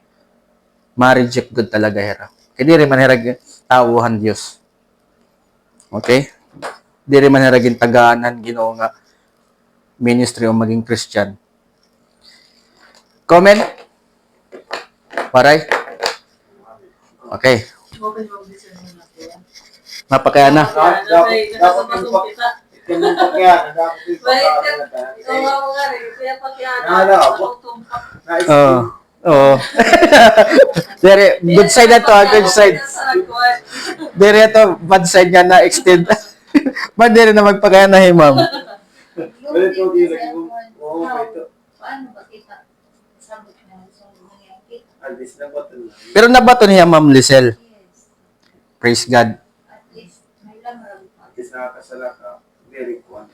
Ma-reject good talaga hera. Kaya diri man herag tawhan Dios. Okay? Diri man heragin tagaanan Ginoo nga ministry o maging Christian. Comment? Paray? Okay. Okay, mag-design mo na po. Mapakaya na. Tinuntok yan. Dapat yung Ikaw nga mo nga rin. Kaya pati Nala, Oo. Oo. Dere, good side na to, good side. Dere to, bad side nga na extend. Ba't dere na magpakaya na ma'am? Oo, ito. Paano ba kita? Sabot na. Sabot na yan. Albis na ba ito? Pero nabato niya ma'am Lisel. Yes. Praise God. At least, may lamang pa. Albis nakakasala ka. Very kuwan.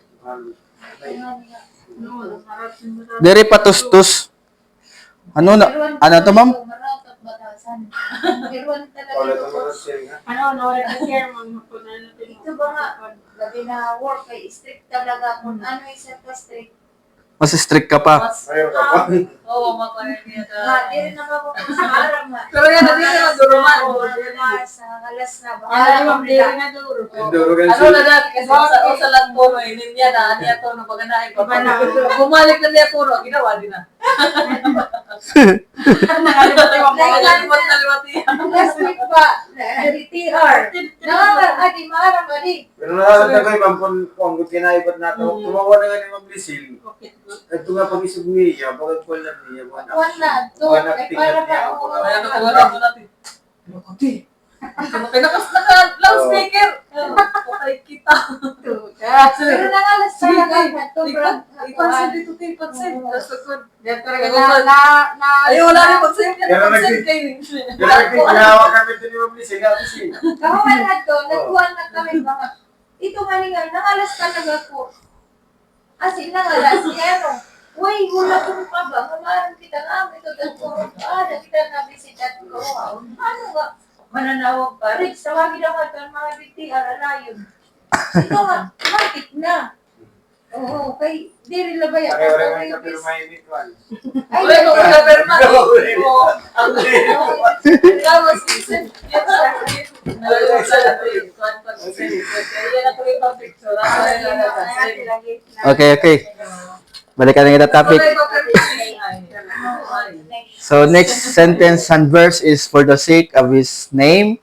Kaya nga, Dere patustus. Ano na? Ano to ma'am? Maratot batasan. Meron talaga Wala ito. ka mag-share nga. Ito ba nga, gabi na work kay strict talaga kung ano isa ka strict. Mas strict ka pa. Mayroon ka pa. Oo, makarin niya Nga, di rin naman ako sa araw nga. Pero yan, hindi naman duruman. Sa alas na, baka Ano alam naman, mo hindi nila. rin na duro. Endurugan Ano na dati, kasi sa lagbo, hindi niya na, niya to, nung paganahin pa. Bumalik na niya puro, ginawa din na. Nakalimutan na liwat niya. Last week ba, RTR. Adi, maarang adi. Pero nakakita ko yung kung kinaibat natin. Tumawa na nga ni Ma'am Lisil. Ito nga pag-isip niya, bakit ko lang niya. Wala, to. Ay, para ba, oo. Kaya natawagan mo natin. Naka-loudspeaker. Okay, kita. Pero nangalas talaga na to, bro. Ipansin dito, ipansin. Tapos ako, Ay, wala rin pag-save yan. Pero Pag-save kayo. Pero nagpinawa kami ito ni Ma'am Lisil. Kasi, kawan na to, nagkuhan na kami mga, ito nga nga, nangalas talaga ko. As in, nangalas, ano, uy, wala kong pa ba, mamarang kita nga, ito ko, kita na bisitat ko, ano nga, mananawag pa, Rich, tawagin naman ito, mga BTR, alayon. Ito nga, bakit na? Oo, kay, di rin labay ako. pare-pare nga pero mainit ko. Ay, Wala ko ay, na pero na. Oo. Tapos, yan sa lahat. Kaya na tuloy pa picture. Okay. Balikan na kita topic. So next sentence and verse is for the sake of his name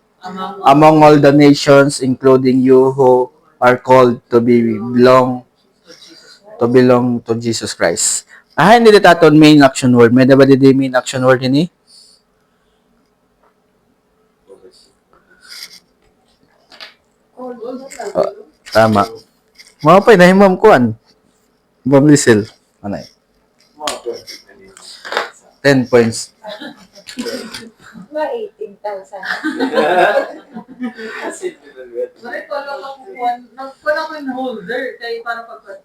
among all the nations including you who are called to belong to Jesus Christ. Hindi ditaton main action word. May ba di main action word ini? Tama. Mga pa na himam kuan. Ma'am Lizel. Anay. Mga perfect na niya. 10 points. Mga 18,000. Kasi Sorry, pala ko kukuha. Nagkuha ko yung holder. Kaya para pag...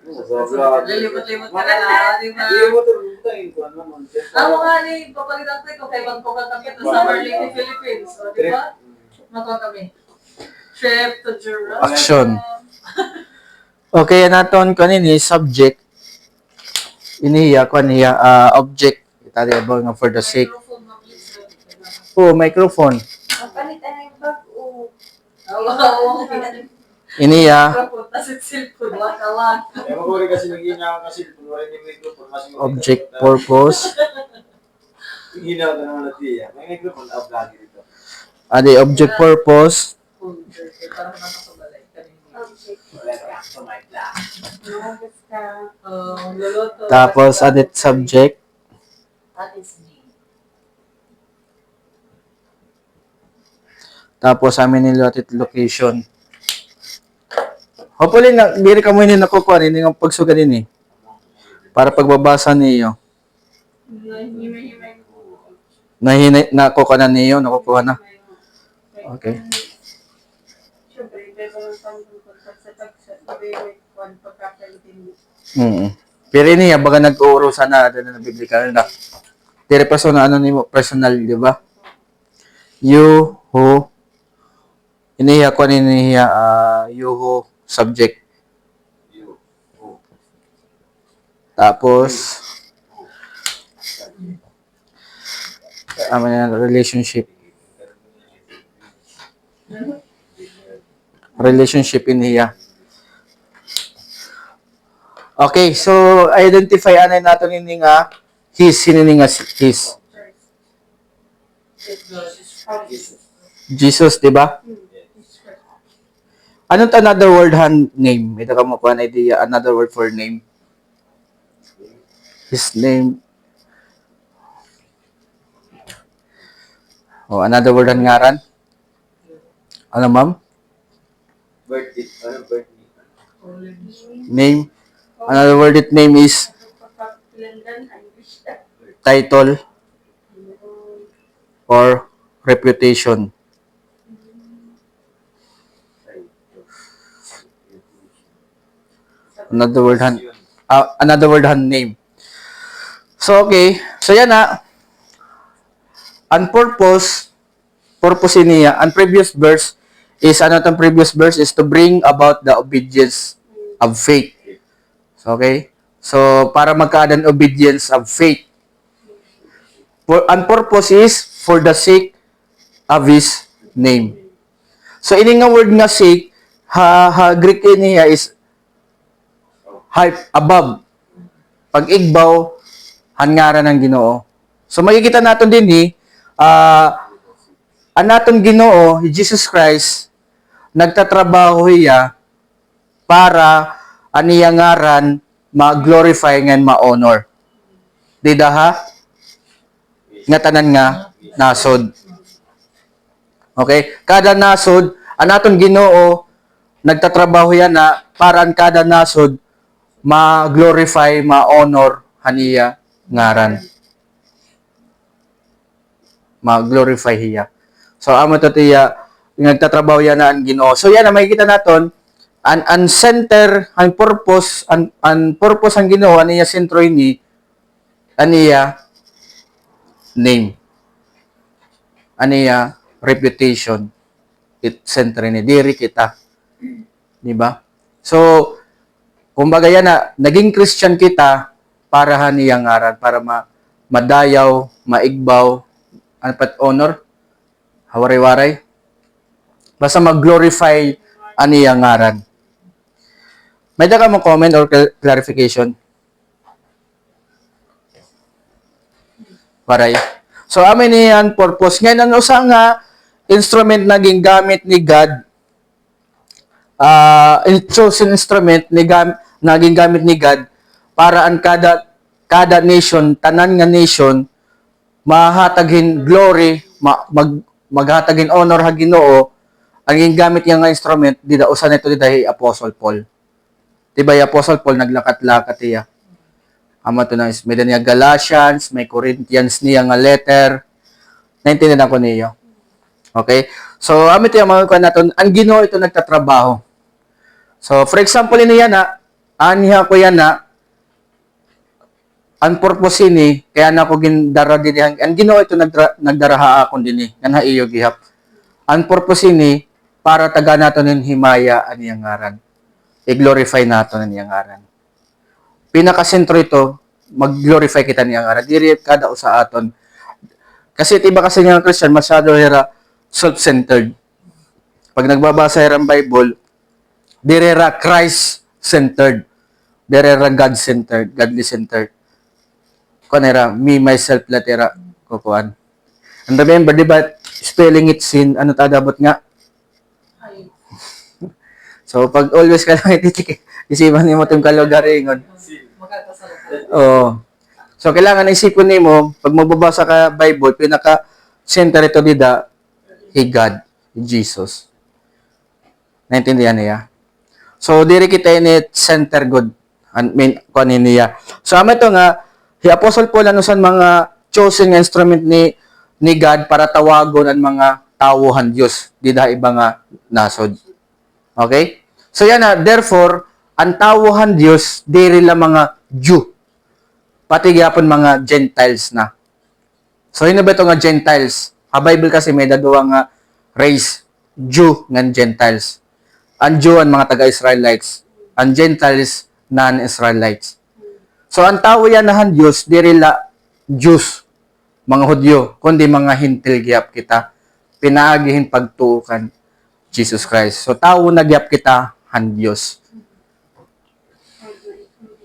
sobra. Lilimot-limot ka na lang, di ba? Hindi mo ito rutahin ko naman. Ako nga ni, papalitan ko kay Bangkok kami to Summer League in Philippines. O, di ba? Makuha kami. Trip to Jerusalem. Action. Okay, naton kanini subject. Iniya kaniya object. Itali about nga for the sake. Microphone, mabilis. Oh, microphone. Kapalitan na yung bag. Oo. Oo. Iniya Microphone, tas it's cellphone. Wala. Eh, maguri kasi nag-ina kasi kunwari yung microphone. Mas yung object purpose. Hinaw ka naman natin yan. May microphone up lagi dito. Adi object purpose. Holder. Parang nakakabalay. Object. Wala ka. So, my plan. Lumagas ka. Luluto. Tapos adit subject. That is me. Tapos amin nilotit location. Hopefully na diri ka mo ini nakukuha ini nga pagsuga din eh. Para pagbabasa niyo. Nakukuha na niyo, nakukuha na. Okay. Siyempre, iba yung pagpagpag sa pagkakalitin. Pero ini baga nag-uurusan na na biblical na. Tire personal ano nimo personal, di ba? You who iniya ko niya you who subject. Tapos relationship. Relationship iniya. Okay, so identify anay natin ini nga his, sino ni nga his? Jesus, di ba? Anong another word hand name? Ito ka mo pa an idea, another word for name. His name. Oh, another word ang ngaran. Ano, ma'am? Birthday. Ano birthday? Name. Another word it name is title or reputation. Another word hand name. So okay, so yan na. Ang purpose niya, ang previous verse is previous verse is to bring about the obedience of faith. Okay? So para magkaadaan obedience of faith. Ang purpose is for the sake of his name. So ini nga word nga sake Greek niya is above. Pag igbaw hangaran ng Ginoo. So makikita natin din ang naton Ginoo, Jesus Christ, nagtatrabaho hiya para aniya ngaran ma-glorify ngan ma-honor. Di daha? Nga tanan nga nasod. Okay? Kada nasod, ang naton Ginoo nagtatrabaho yan na para ang kada nasod ma-glorify, ma-honor haniya ngaran. Ma-glorify hiya. So amo to tiya nagtatrabaho yan na ang Ginoo. So yan na makikita naton ang center, ang purpose, ang purpose ang Ginoo aniya sentro ini aniya name. Aniya reputation. It center ini diri kita. Di ba? So kumbaga yan na naging Christian kita para haniyang ngaran, para madayaw, maigbaw, ano pat honor, hawaray-waray. Basta mag-glorify aniyang ngaran. May daga mo comment or clarification? Waray. So amin niyan purpose. Ngayon ang usa nga instrument naging gamit ni God, chosen instrument naging gamit ni God para ang kada nation, tanan nga nation mahatagin glory, maghatagin honor ha Ginoo. Ang gamit niya nga instrument dida usa nito dida Apostle Paul. Diba yung Apostle Paul naglakat-lakat iya. Amo to na is may niya Galatians, may Corinthians niya nga letter. Naintindihan ko niyo. Okay? So, amo ito yung mga kuan naton, ang Ginoo ito nagtatrabaho. So, for example, niya na, aniha ko yan na, ang purpose ni, kaya na ako gindara din, ang Ginoo ito nagdaraha akong din nga na iyo gihap. Ang purpose ni, para taga nato nin himaya aniyang ngaran. I-glorify nato aniyang ngaran. Pinakasentro ito, mag-glorify kita niyang ngaran. Diri kada usa aton. Kasi iba kasi nga Christian, masyado hira self-centered. Pag nagbabasa hira ang Bible, diri ra Christ-centered. Diri ra God-centered, godly-centered. Kunera, me, myself, latera, kukuan. And remember, di ba, spelling it sin, ano tadabot nga? Ay. So, pag always ka lang isipan mo itong kalugaringon. Magkakasalamat. Oo. So, kailangan isipin mo, pag magbabasa ka Bible, pinaka-center ito dida, He God, Jesus. Naintindihan niya? So, diri kita ini center good. Kuan niya. So, ama ito nga, si Apostle Paul, ano sa mga chosen instrument ni God para tawagon ang mga tawuhan Diyos. Dida iba nga nasod. Okay? So, yan na. Therefore, ang tawuhan Diyos, diri la mga Jew. Pati gyapon mga Gentiles na. So, yun na ba ito nga Gentiles? Sa Bible kasi may dadua nga race, Jew nga Gentiles. Ang Jew ang mga taga-Israelites. Ang Gentiles, non-Israelites. So, ang tao yan nahan Diyos, diri la Jews, mga Hudyo, kundi mga hintil gyap kita. Pinaagihin pagtuukan Jesus Christ. So, tao na gyap kita han Diyos.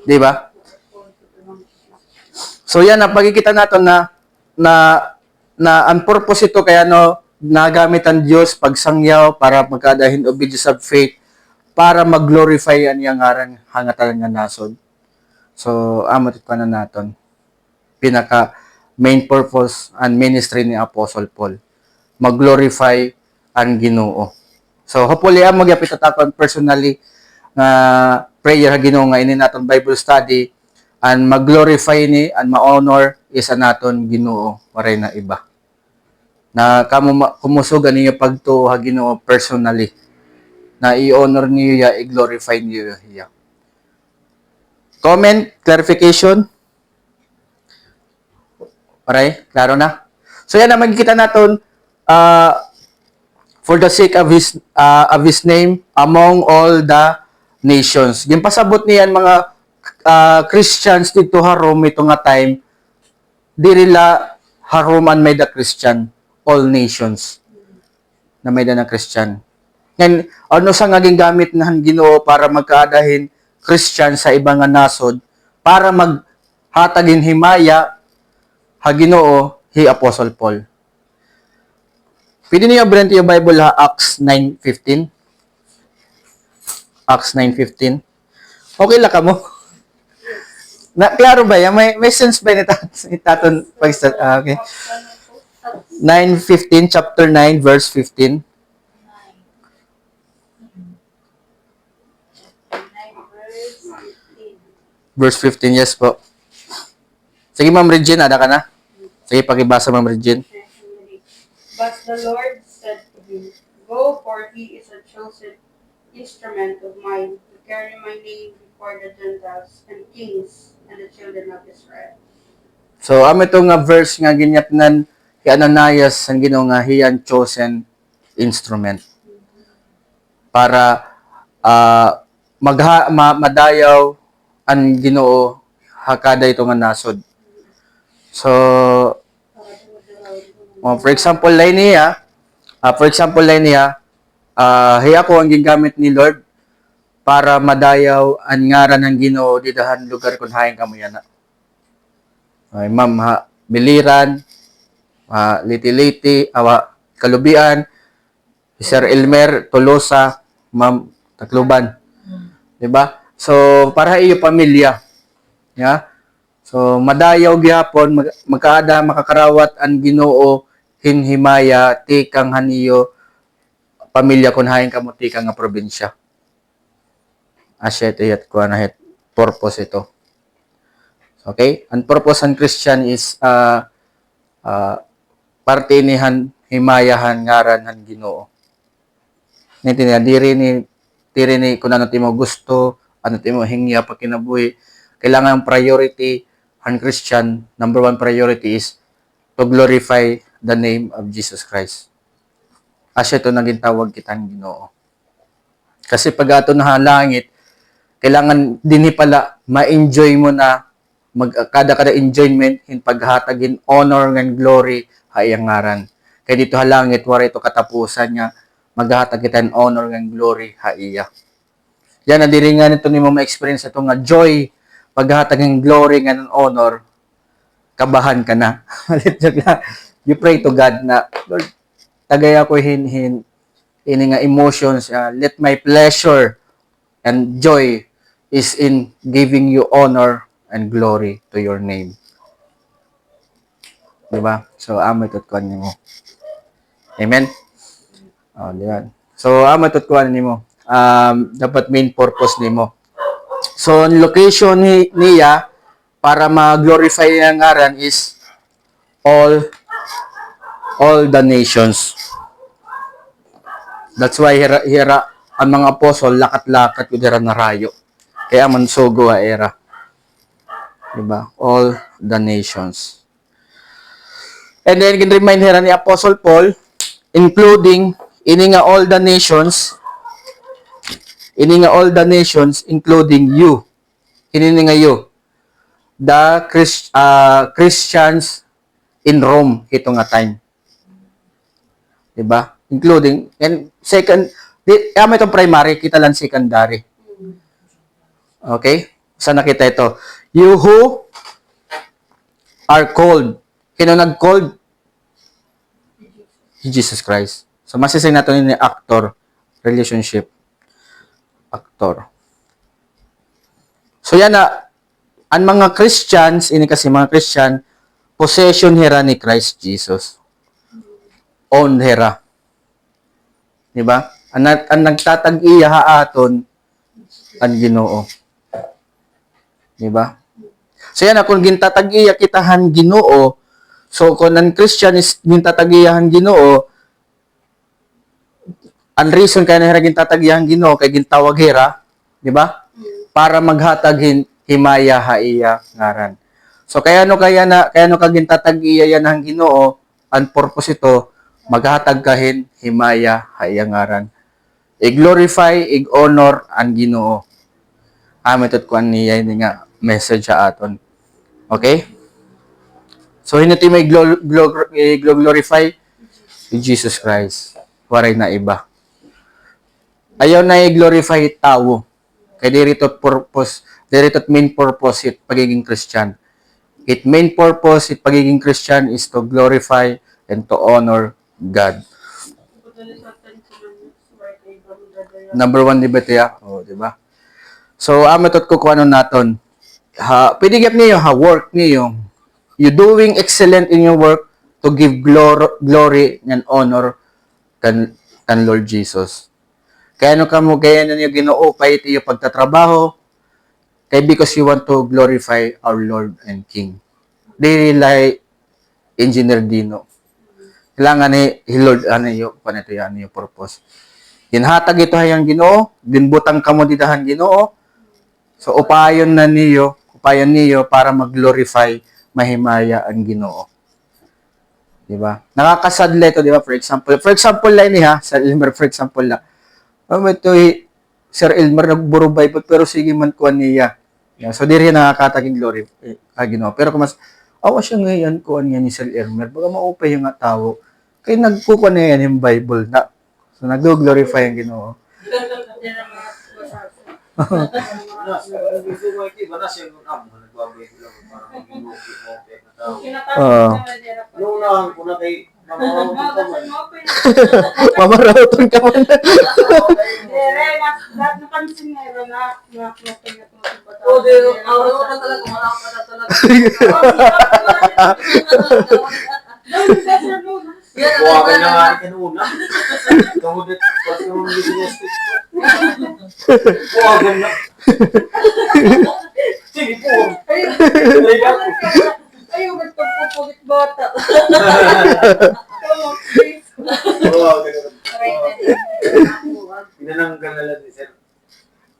Di ba? So, yan ang pagkikita natin na ang purpose ito kaya nagamit ang Diyos pagsangyaw para magkadahin obedience of faith para mag-glorify ang iyang ngaran hangatan nga nasod. So, amot pa na natin. Pinaka main purpose and ministry ni Apostle Paul. Mag-glorify ang Ginoo. So, hopefully, magyapit tatakon personally nga prayer ha Ginoo nga ini naton Bible study and mag-glorify ni and ma-honor isa naton Ginoo waray na iba. Na kamo kumusugan niyo pagtuo ha Ginoo personally. Na i-honor niyo ya, i-glorify niyo ya. Comment, clarification? Aray, klaro na? So yan na magkita naton for the sake of his name among all the nations. Gimpasabot niyan mga Christians dito harom ito nga time diri la haroman may the Christian all nations na may na Christian. Ngayon, ano sa ngaging gamit na Ginoo para magkaadahin Christian sa ibang nga nasod para maghatagin himaya ha Ginoo hi Apostle Paul. Pwede niyo abran yung Bible ha Acts 9:15. Acts 9:15. Okay la ka mo? Na klaro ba yan? May sense ba itaton pag okay. 9:15 chapter 9 verse 15. Verse 15, yes po. Sige, Ma'am Regine, ada ka na? Sige, pakibasa, Ma'am Regine. But the Lord said to him, Go, for he is a chosen instrument of mine to carry my name before the Gentiles and kings and the children of Israel. So, itong verse nga ginyapnan kay Ananias ang Ginoo nga hiyan chosen instrument para madayaw ang Ginoo hakada ito nga nasod. So, for example, niya, hiya ko ang gigamit ni Lord para madayaw ang ngaran ng Ginoo didahan lugar kun haing kamo yana. Ay, ma'am, Biliran, Liti-Liti, Kalubian, Sir Elmer, Tolosa, Ma'am Tacloban. Diba? So, para iyo pamilya. Yeah? So, madayaw gyapon makakarawat ang Ginoo hinhimaya tikang haniyo pamilya kun haing kamo tikang nga probinsya. Asya ito yat ko na purpose ito. So, Okay? Ang purpose ng Christian is partinihan, himayahan, ngaran ng Ginoo. Naintindihan, di rin ni kung ano ti mo gusto, ano ti mo hingya pa kinabuhi. Kailangan priority ang Christian, number one priority is to glorify the name of Jesus Christ. Asya ito naging tawag kitang Ginoo. Kasi pag ato na langit, kailangan din pala ma-enjoy mo na kada enjoyment in paghatagin honor and glory hayang ngaran. Kaya dito halangit wala ito katapusan nga maghatag kita in honor and glory haiya. Yan na diri nga nito nimo ma-experience ito nga joy paghatag ng glory nga ng honor kabahan ka na. You pray to God na Lord tagay ako ini nga emotions let my pleasure and joy is in giving you honor and glory to your name. Diba? So, amoy tutkuhan nimo. Amen? Oh, diba? So, amoy tutkuhan nimo. Dapat main purpose nimo. So, ang location niya para ma-glorify ang ngaran is all the nations. That's why hira ang mga apostol lakat-lakat yung dira narayo. Kaya man sugo era. Diba? All the nations. And then, remind here ni Apostle Paul, including, ini nga all the nations, including you. Ini nga you. The Christians in Rome, ito nga time. Diba? Including, and second, may itong primary, kita lang secondary. Okay? Saan nakita ito? You who are called. Kino nag-called? Jesus Christ. So, masisig natin ni actor, relationship, actor. So, yan na, ang mga Christians, ini kasi mga Christian, possession hera ni Christ Jesus. Own hera. Diba? Ang nagtatag-iya haaton, ang Ginoo. Diba? So yan, kung gintatag-iya kitahan Ginoo, so kung ang Christian is gintatag-iyahan Ginoo, ang reason kaya na gintatag-iyahan Ginoo, kay gintawag hera, diba? Para maghatag himaya haiya ngaran. So kaya no ka gintatag-iya yan ng Ginoo, ang purpose ito, maghatag kahin himaya haiya ngaran. I-glorify, i-honor ang Ginoo. Metod ko niya ini nga message sa aton. Okay? So, hinati may glorify Jesus Christ. Waray na iba. Ayaw na i-glorify tao. Kaya dito main purpose it pagiging Christian. Main purpose it pagiging Christian is to glorify and to honor God. Number one, di ba tiya? O, di ba? So, metod ko kung ano naton. Pwede gap niyo, work niyo. You doing excellent in your work to give glory and honor kan Lord Jesus. Kaya ka mo, kaya na niyo Ginoo, pa ito yung pagtatrabaho, kaya because you want to glorify our Lord and King. They rely Engineer Dino. Kailangan ni Lord, ano yung purpose. Ginhatag ito hayang Ginoo, ginbutang kamo ditahan Ginoo. So, upayon niyo para mag-glorify, mahimaya ang Ginoo. Diba? Nakakasadla ito, diba? For example lang niya, Sir Elmer, for example lang. Ito, Sir Elmer, nagburo Bible, pero sige man kuha niya. Yeah, so, di rin nakakataging glory, Ginoo. Pero kung mas, awa siya ngayon, kuha niya ni Sir Elmer, baga maupay yung tao. Kaya nagkukuha niya yan yung Bible na. So, nag-glorify ang Ginoo. Mamarauton ka man. Napansin nga yun na Buwagan na nga rin una. Kamudit, pati yung business tip ko. Buwagan na. Sige, uniform. Ayaw, magpagpupulit bata. Come on, please. Oo, ganun. Aray na din. Pinananggal na lang ni sir.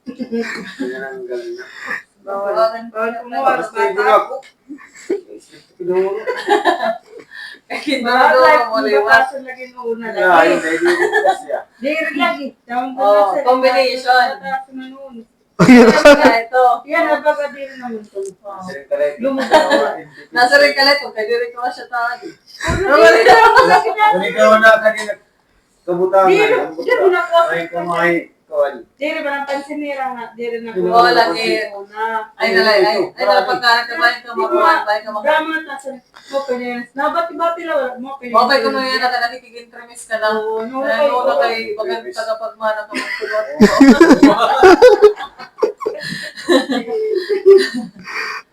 Pinananggal na. Bawagan ko Bawal na kumuha. Tapos tayo na ako. Pinuro. Hindi Bahala, mo liwas. batasan lagi nung una. Ay, hindi ko siya. Diri lagi. Tawang Oh, batasan. combination. Batasan na noon. Ito. Yan, nabaga diri naman ito. Sir, kalay. Nasa rin kalit, kung pwede rin ko siya tayo. Ikaw na kanina. Kabutangan. Di mo na ko. Ay, kumahay. Kawan. Diri ba ng pansinira nga? Diri na Oo, lagi. Una. Ay, napagkarat ka ba yung kamakuhan? Bahay ka makuhan? Drama na tasan. Mo pinins. Nabati-bati lang. Mo pinins. Babay ko nung yan, nakikikintremis ka lang. Oo, no, Kaya okay. nung kay pagod tagapagmana ka magkulot.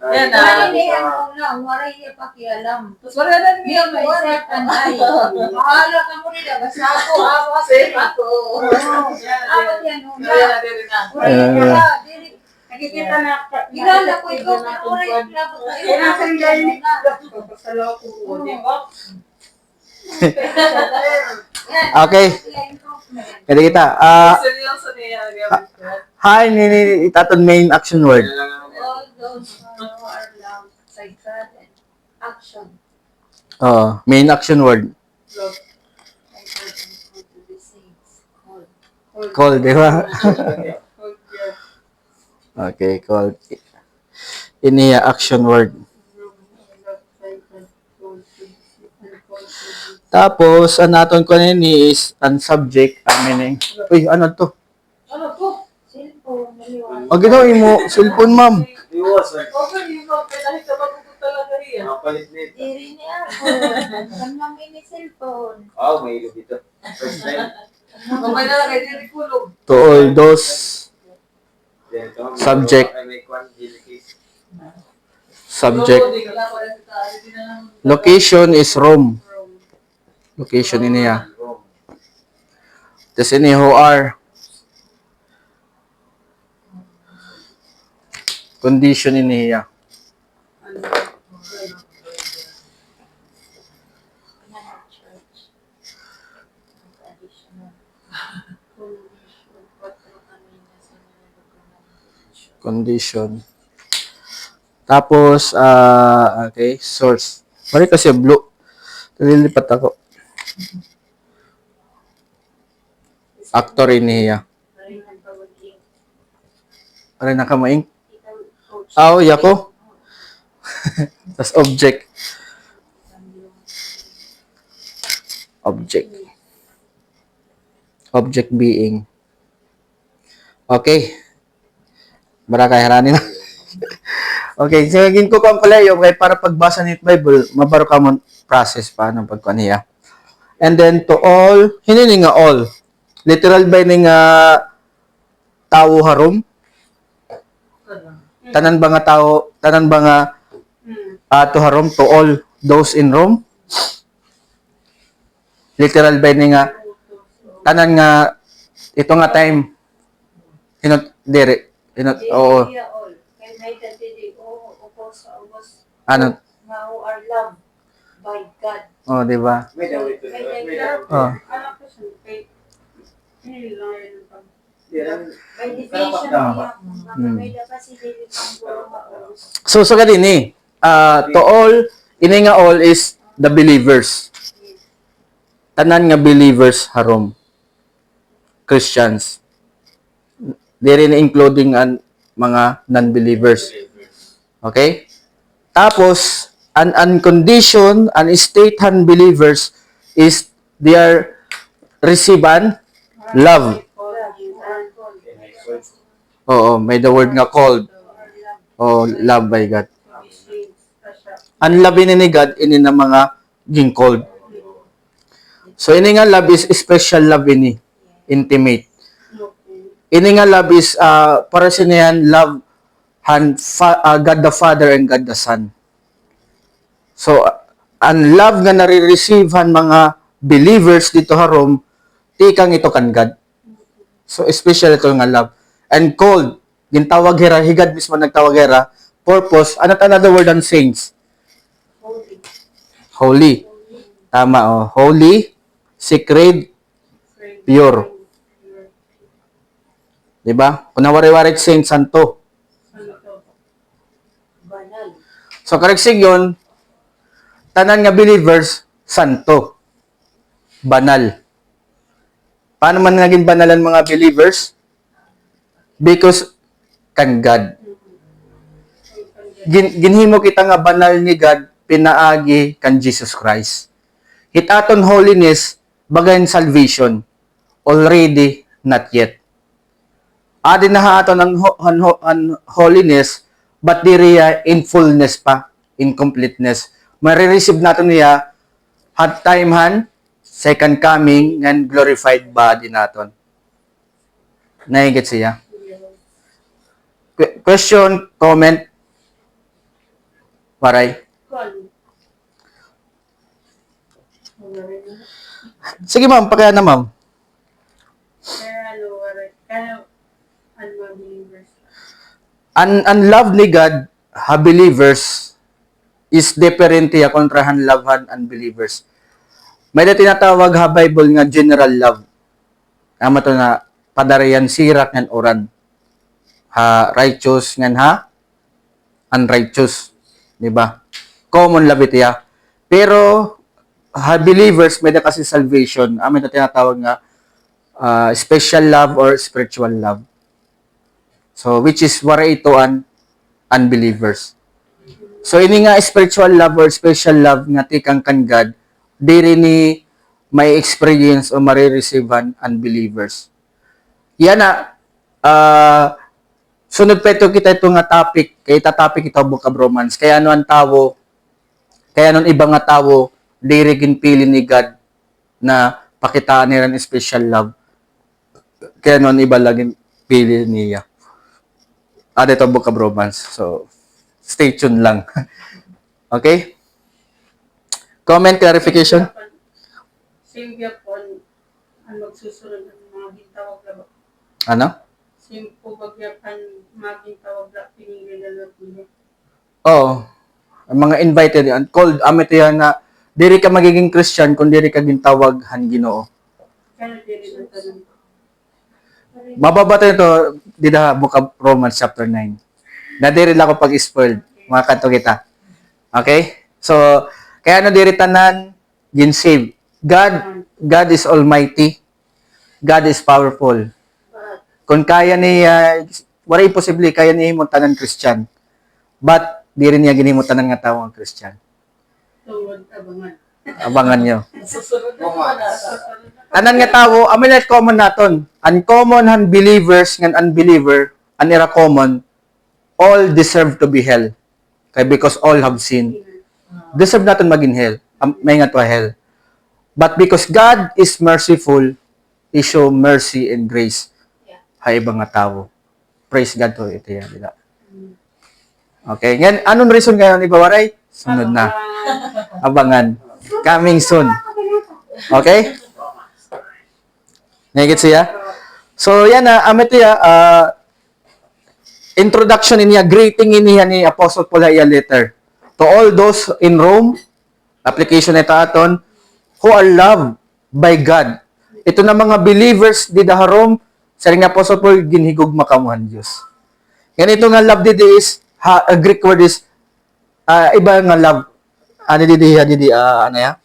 Yan na. Maintindihan mo na, waray niya pakialam. Tapos wala na Hindi niya mo isip tanay. Bahala ka mo nila, basta ako, Kasi ako. Abot yan una. Kaya na din na. Waray niya ka, dili. Nakikita na. Kilala ko ikaw, pero waray niya labot na Kaya nasa rin dahil ni sa loob ko, di ba? Okay. Kaya kita. Seryoso niya. Hi, nini itaton main action word. All those who are loved by God and action. Main action word. By God and called to be saints. Called. Call, di ba? Okay, call. Ini action word. Tapos, ang naton ko nini is ang subject, meaning. Uy, ano to? Ano to? Cellphone, maliwanag. O, ginoy mo, cellphone, ma'am. Iwas. Okay, yung mga pinahita ba kung talaga yan? Nakapalit nito. Diri niya ako. Kanyang mini cellphone. Oh, may ilo dito. First time. Mamay na lang, kaya hindi kulog. To all those Subject. subject. Location is Rome. Location ini ya. Tapos ini who are. Condition ini ya. Condition. Tapos, okay, source. Mali kasi blue. Nalilipat ako. Actor ini ya. Ano na kamaing? Oh, yako. Tapos object. Object. Object being. Okay. Bara kay harani na. Okay, so gin ko kung pala yung kay para pagbasa nit Bible, mabaro ka mo process pa ng pagkaniya. And then to all, hindi nga all. Literal ba ni nga tao harom? Tanan ba nga tao, tanan ba nga to harom to all those in Rome? Literal ba ni nga tanan nga ito nga time hinot dire hinot oo ano Nga who are loved by God. oh di ba May dawit ko. oh Anak ko siya, kay hindi lang yun pag By definition niya, mamamay na kasi dili pang guro so kadini to all ini nga all is the believers tanan nga believers harom Christians dire na including ang mga non-believers okay tapos an unconditioned an state unbelievers is they are receive an love oo may the word nga called oh love by God ang love ni God ini na mga ging called so ini nga love is special love ini intimate ini nga love is para sa niyan love God the Father and God the Son. So ang love nga nare-receive han mga believers dito harom tikang ito kan God. So special ito nga love. And called gintawag hera higad mismo nagtawag hera purpose. Ano another word on saints? Holy. Holy. Tama, oh. Holy, sacred, pure. Diba? Kung nawari-warit saint, santo. Banal. So, correct yun, tanan nga believers, santo. Banal. Paano man naging banalan mga believers? Because kan God. Ginhimo kita nga banal ni God, pinaagi kan Jesus Christ. Hitaton holiness, bagayan salvation. Already, not yet. Adi na haaton ang holiness, but diriya in fullness pa, in completeness. Marireceive natin niya, hot time han, second coming, and glorified body naton. Naigit siya. Question, comment? Waray? Sige ma'am, pakaya na ma'am. Unloved ni God, believers, is different ya kontra hanlove unbelievers. May na tinatawag ha Bible nga general love. Ama to na padarayan sirak ngan oran. Ha righteous ngan ha unrighteous, di ba? Common love ito ya. Pero ha believers may na kasi salvation. Ama to tinatawag nga special love or spiritual love. So which is wara ito unbelievers. So ini nga spiritual love or special love nga tikang kan God, diri ni may experience o marireceivean unbelievers. Yan na sunod pa ito kita ito nga topic, kay topic ito Book of Romans. Kaya ano ang tawo, kaya nun ibang nga tawo, diri ginpili ni God na pakitaan nila ng special love. Kaya nun iba laging pili niya. Ito Book of Romans. So, stay tuned lang. Okay? Comment, clarification? Same gyapon ang magsusunod ng mga gintawag na ba? Ano? Same po bagyapan magintawag na pinili na natin. Oo. Ang mga invited, and called, amit yan na, diri ka magiging Christian kung diri ka gintawag han Ginoo. Kaya dili na tanong. Mababata ito, dito Book of Romans chapter 9. Na diri lang ako pag-spoiled. Mga kanto kita. Okay? So, kaya ano diri tanan, ginsave. God is almighty. God is powerful. Kung kaya niya, wala imposible, kaya niya mo tanan Christian. But, di rin niya ginimo tanan nga tao ang Christian. Tungod abangan. Abangan nyo. Susunod na na. Tanan nga tao, amin common naton. Uncommon han believers ngan unbeliever, anira common, all deserve to be hell. Kaya because all have sinned. Deserve natin maging hell. May nga to hell. But because God is merciful, He show mercy and grace sa ibang nga tao. Praise God to ito yan. Diba? Okay. Ngayon, anong reason ngayon, Ibawaray? Sunod na. Abangan. Coming soon. Okay? Nagigit siya? So, yan na. Amit ya, introduction niya, greeting niya ni Apostle Paul iya letter. To all those in Rome, application ito aton, who are loved by God. Ito na mga believers di da Rome, sa ring Apostle Paul, ginhigog makamuhan Diyos. Ganito nga love didi is, a Greek word is, iba nga love. Ano ano ya?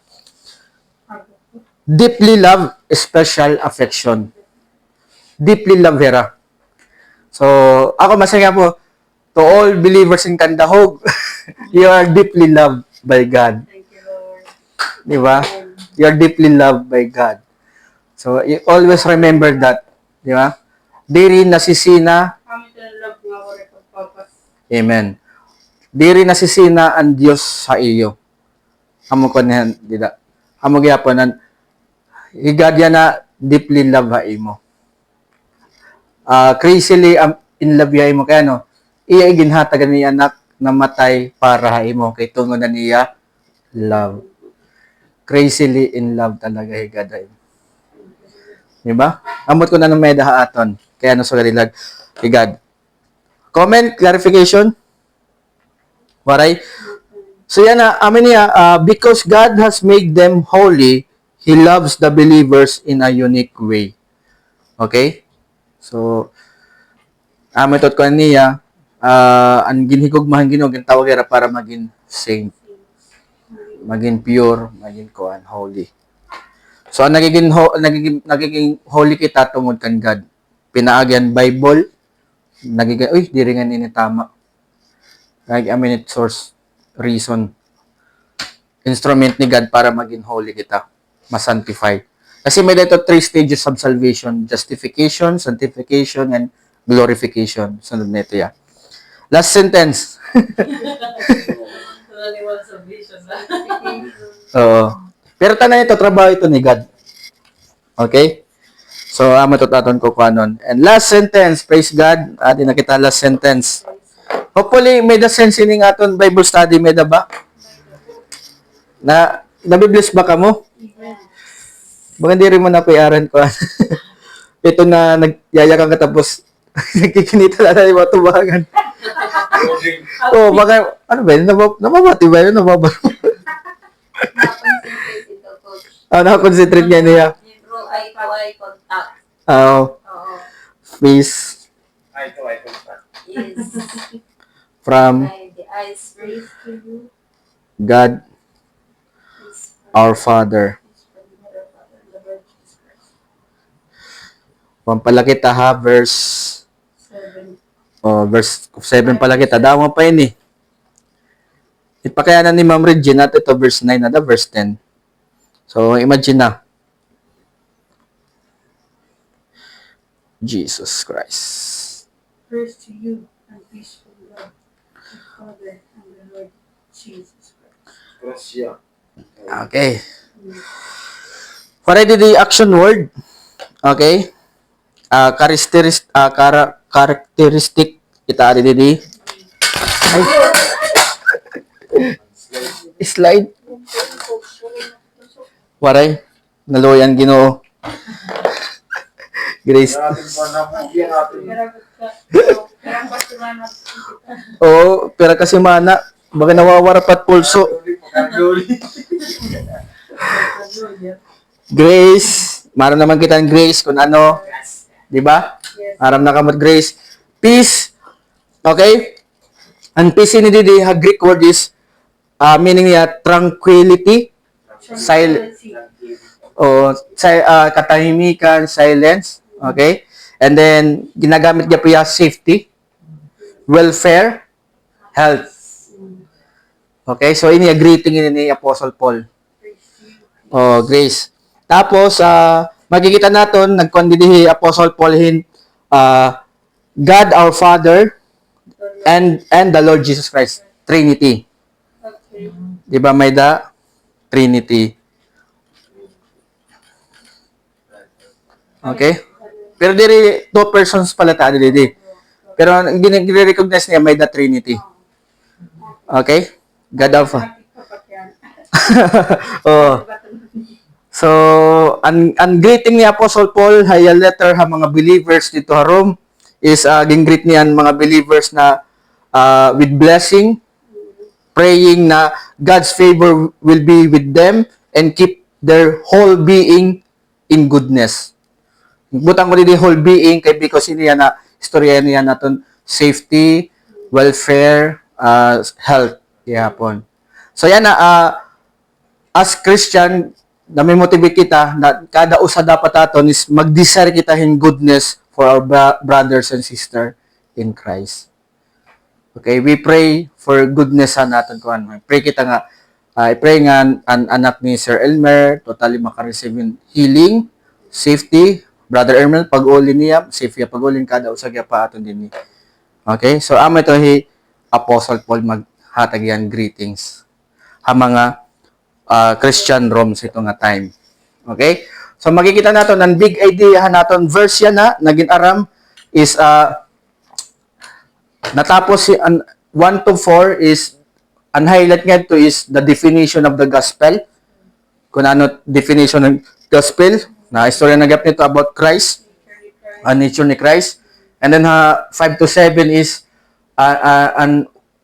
Deeply love, special affection. Deeply love, Vera. So, ako masaya po, to all believers in Kandahog, you are deeply loved by God. Thank you, Lord. Di ba? You are deeply loved by God. So, you always remember that. Di ba? Di rin nasisina. Kami ito na love nga wala pagpapas. Amen. Di rin nasisina ang Diyos sa iyo. Amo ko niyan, di da. Amo gyaponan, God yan na deeply love ha imo. Crazily in love ya imo kaya no, iya ginhatagan ni anak na matay para ha imo kay tungo na niya love. Crazily in love talaga higad ay. Di ba? Amot ko na ng may dahaaton. Kaya no sa galilag higad. Comment, clarification? Waray? So yan na, amin niya, because God has made them holy, He loves the believers in a unique way. Okay? So, amin tot ko niya, ang ginhigugmahan Ginoo gintawag era para maging saint, maging pure, maging kuan holy. So ang nagiging holy kita tungod kan God. Pinaagyan Bible, nagiging diri nga nini tama. Like source reason instrument ni God para maging holy kita, ma-sanctify. Kasi may dito 3 stages of salvation: justification, sanctification, and glorification. Sunod nito ya. Last sentence. Naniwala sa vision na. Oo. Pero tanan ito, trabaho ito ni God. Okay? So, matutaton ko kanon. And last sentence, praise God. Di na kita last sentence. Hopefully, may the sense ining aton Bible study, may da ba? Nabibless ba ka mo? Baka hindi rin mo na kuyaran ko. Ito na nagyayakang katapos nagkikinita na tayo matubagan. Baka, ano ba yun? Namabati ba yun? Na-concentrate ito, coach. Nakakonsentrate nga niya. Through eye-to-eye contact. Oo. Peace Ay, ito. Yes. from By the eyes raised to you. God, our Father. Pampala kita ha, verse 7 pala kita. Dawa pa yun eh. Ipakayanan ni Ma'am Regina at ito verse 9 na verse 10. So, imagine na. Jesus Christ. Praise to you and peace from God, the Father and the Lord Jesus Christ. Grasya. Okay. For the action word, okay? Characteristic kita ari didi. Ay. Slide. Waray. Naloyan Ginoo. Grace. Ating pa na po, yan ating. Karang pasturan at Oo, pero kasi mana, baga nawawara pat pulso. Grace. Maram naman kita ng grace kung ano. Di ba? Aram na kamot grace. Peace. Okay? Ang peace ni Didi, Greek word is, meaning niya, tranquility, katahimikan, silence. Okay? And then, ginagamit niya po yung safety, welfare, health. Okay? So, ini yung greeting ni Apostle Paul. Oh, grace. Tapos, makikita natin, nagkondidihi Apostle Paul God our Father and the Lord Jesus Christ. Trinity. Okay. Di ba may the Trinity? Okay? Pero diri, 2 persons pala tayo diri. Pero gine-recognize niya may the Trinity. Okay? God our Father. Oh. So, ang greeting ni Apostle Paul, haya letter ha mga believers dito ha Rome, is gin-greet niyan mga believers na with blessing, praying na God's favor will be with them and keep their whole being in goodness. Butang ko din whole being kay because niya na istorya niya naton safety, welfare, health yapon. So yan na as Christian na may motivate kita na kada usa dapat aton is mag-desire kita in goodness for our brothers and sister in Christ. Okay, we pray for goodness sa naton kuan. Pray kita nga pray nga ang anak ni Sir Elmer totally maka-receive yung healing, safety, Brother Elmer pag-uli niya, safe ya pag-uli kada usa gyud pa aton dinhi. Okay? So amo ito Apostle Paul maghatag yan greetings ha mga Christian Rome sa ito nga time. Okay? So makikita natin ang big idea naton verse yan na naging aram is natapos si 1 to 4 is ang highlight nga ito is the definition of the gospel. Kung ano definition ng gospel, na istorya nagap nito about Christ, nature ni Christ. And then 5 to 7 is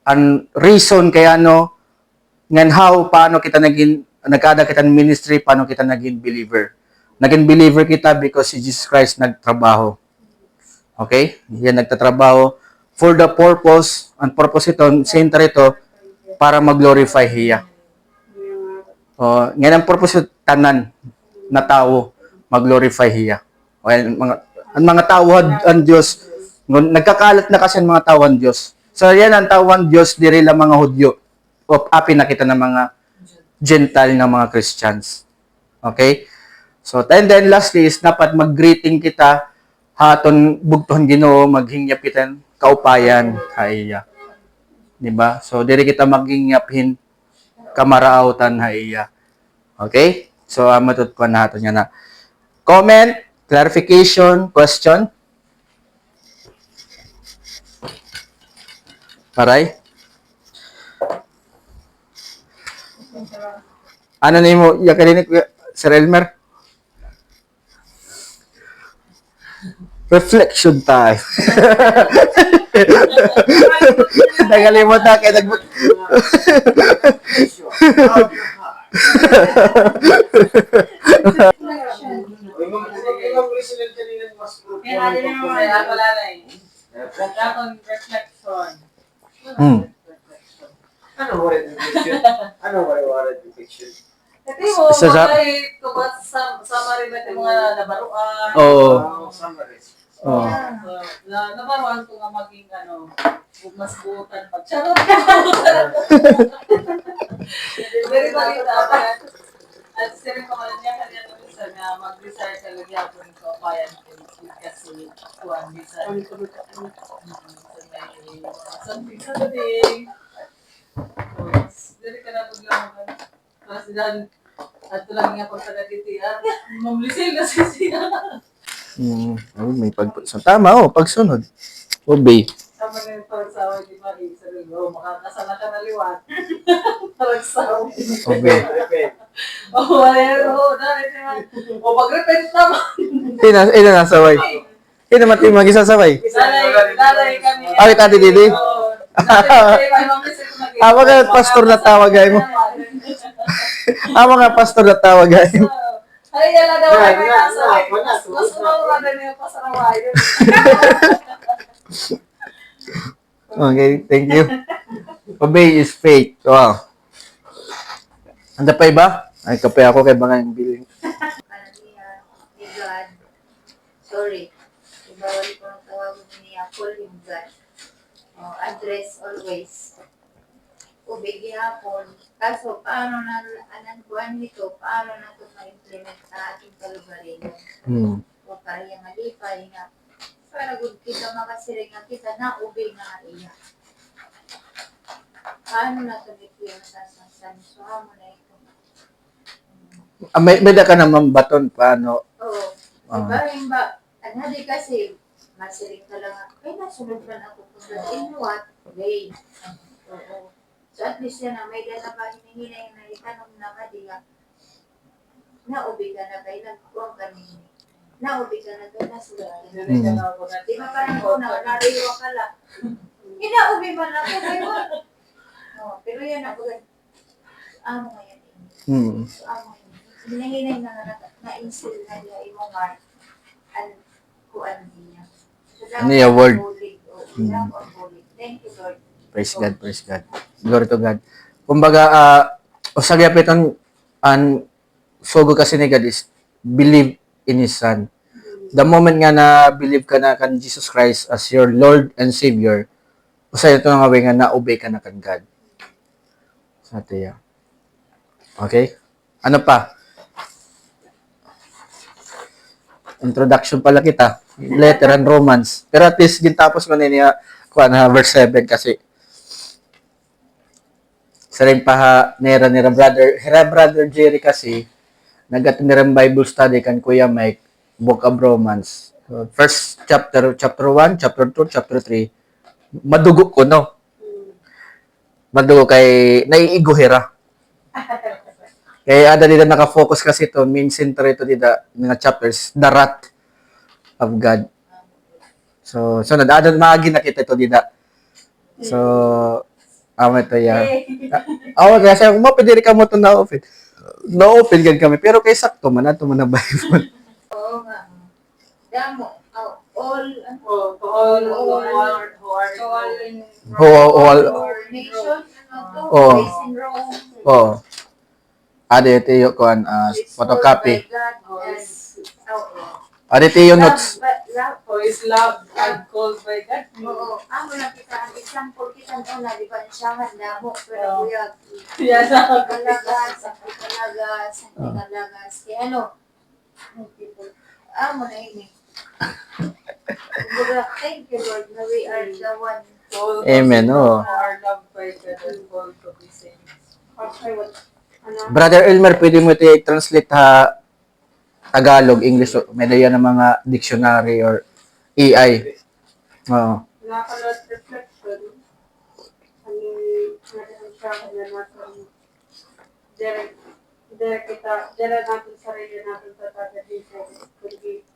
ang reason kaya ano, ngan how, paano kita nagkada kita ng ministry, paano kita naging believer. Naging believer kita because si Jesus Christ nagtrabaho. Okay? Yan nagtatrabaho for the purpose, ang purpose ito, center ito, para mag-glorify Hiya. Ngayon ang purpose ito, tanan na tao, mag-glorify Hiya. Okay? Ang mga tao, ang Diyos, nagkakalat na kasi ang mga tao ang Diyos. So yan ang tao ang Diyos, diri lang mga Hudyo, o api na kita ng mga Gentile ng mga Christians. Okay? So, and then lastly is dapat mag-greeting kita haton bugton Ginoo maghingyap kita kaupayan haiya. Di ba? So diri kita maghingyaphin kamaraotan haiya. Okay? So matutkuan naton nga na. Comment, clarification, question? Paray? Ano nimo ya kaninik Sir Elmer? Reflection time. Nagalimot na kaya Imang listener kanina mas group Kaya natin yung mga wala na eh. Atong reflection. Ano worried reflection? Ano worried reflection? Kasi mo, Isa sa- makay tubat sa summary ba yung mga nabaruan. Oo. Summary. Oh. Nabaruan ko nga maging mas buutan pag charot. Very balita. At sila ko man niya kanya minsan na mag-research sa lagyapon ko payan kasi kuan minsan. Something. Dili ka na biglang kasi dan at lang nga pag taga-DTR, mamlisil kasi siya. May pagsunod. Tama, pagsunod. Obey. Tama na yung pagsawa, di ba? Sa lalo, makakasama ka na liwan. Pagsawa. Obey. Wala yun. Dahil naman. Mag-repent naman. Ina nasaway. Ina mati mag-isasaway. Lalay kami. Ay, Tati Didi? Ako nga, pastor na tawag mo. Ako nga, pastor na tawag mo. Ay, yala daw ay may nasaway. Mas maura na niya pa sa rawayo. Okay, thank you. Obey is faith. Wow. Anda pa iba? Ay, kape ako kay Bangang Biling. Ni God. Sorry. Ibawal ko ng tawag niya. Call him God. Address always. Ubigi hapon. Kaso, paano na anang kuhan nito? Paano na ito ma-implement sa ating kalugarin? O kaya nga lipay nga. Para good kita makasiring nga kita na ubig nga iya. Paano na ito yung sasasan? So, mo na ito. May da ka naman baton paano? Oo. Diba yung ba, di kasi, masiring ka lang, ay nasunod pa na ako kung in what way. Oo. So at least yan na, may dala pa hinihinay na itanong na nga, di nga, naubi ka na kayo, nagkuwang ka ninyo. Naubi ka na kayo, nasulat ka na. Di ba parang ko na, nariwa ka lang. Inaubi man lang ko kayo. Pero yan ako, amo nga yan. So amo yan. Hinahinay na na-instill na niya yung heart and kuan niya. So, Ano yung word? Thank you, Lord. Praise God, praise God. Glory to God. Kumbaga, usagya piton, ang sugo kasi ni God is, believe in His Son. The moment nga na believe ka na kan Jesus Christ as your Lord and Savior, usay ito nga way nga na-obey ka na kan God. Sa tiya. Okay? Ano pa? Introduction pala kita. Letter and Romans. Pero at least, gintapos ko niya, verse 7 kasi sa rin pa nera brother Jerry kasi nag-attend Bible study kan Kuya Mike Book of Romans. First chapter 1, chapter 2, chapter 3. Madugo ko no. Madugo kay naiiguhira. Kaya ada dito naka-focus kasi to main center ito dito nga chapters the wrath of God. So nadadaan maagi na kita ito dito. So Amo ito yan. Ako, kasi kung mapidiri ka mo ito na-open. Na-open gan kami. Pero kay sakto man, ato man na Bible. Oo nga. Damo. All, ano? Oh, to all who are So, all in all. Nation, ano to? Oo. Place in Rome. Oh. Ade, ito yung kuhan, photocopy. By God, yes. Oo. Ade, ito yung notes. Love. who is loved and called by God. Oo. Amo lang kita, ang example kita na, di ba, siyangan na mo, pero kuya, Yes, Kalagas, Kalagas. Kaya ano, amo na ini. Kumbaga, thank you Lord na we are the one. Amen, oh. Who are loved by God and called to be saints. Okay, what? Ano? Brother Elmer, pwede mo ito i-translate ha Tagalog, English, may yan ng mga dictionary or AI. Oo. Nakakalot reflection. Ano natin siya kanya natin. Dere natin sarili natin sa taga-dito. Kundi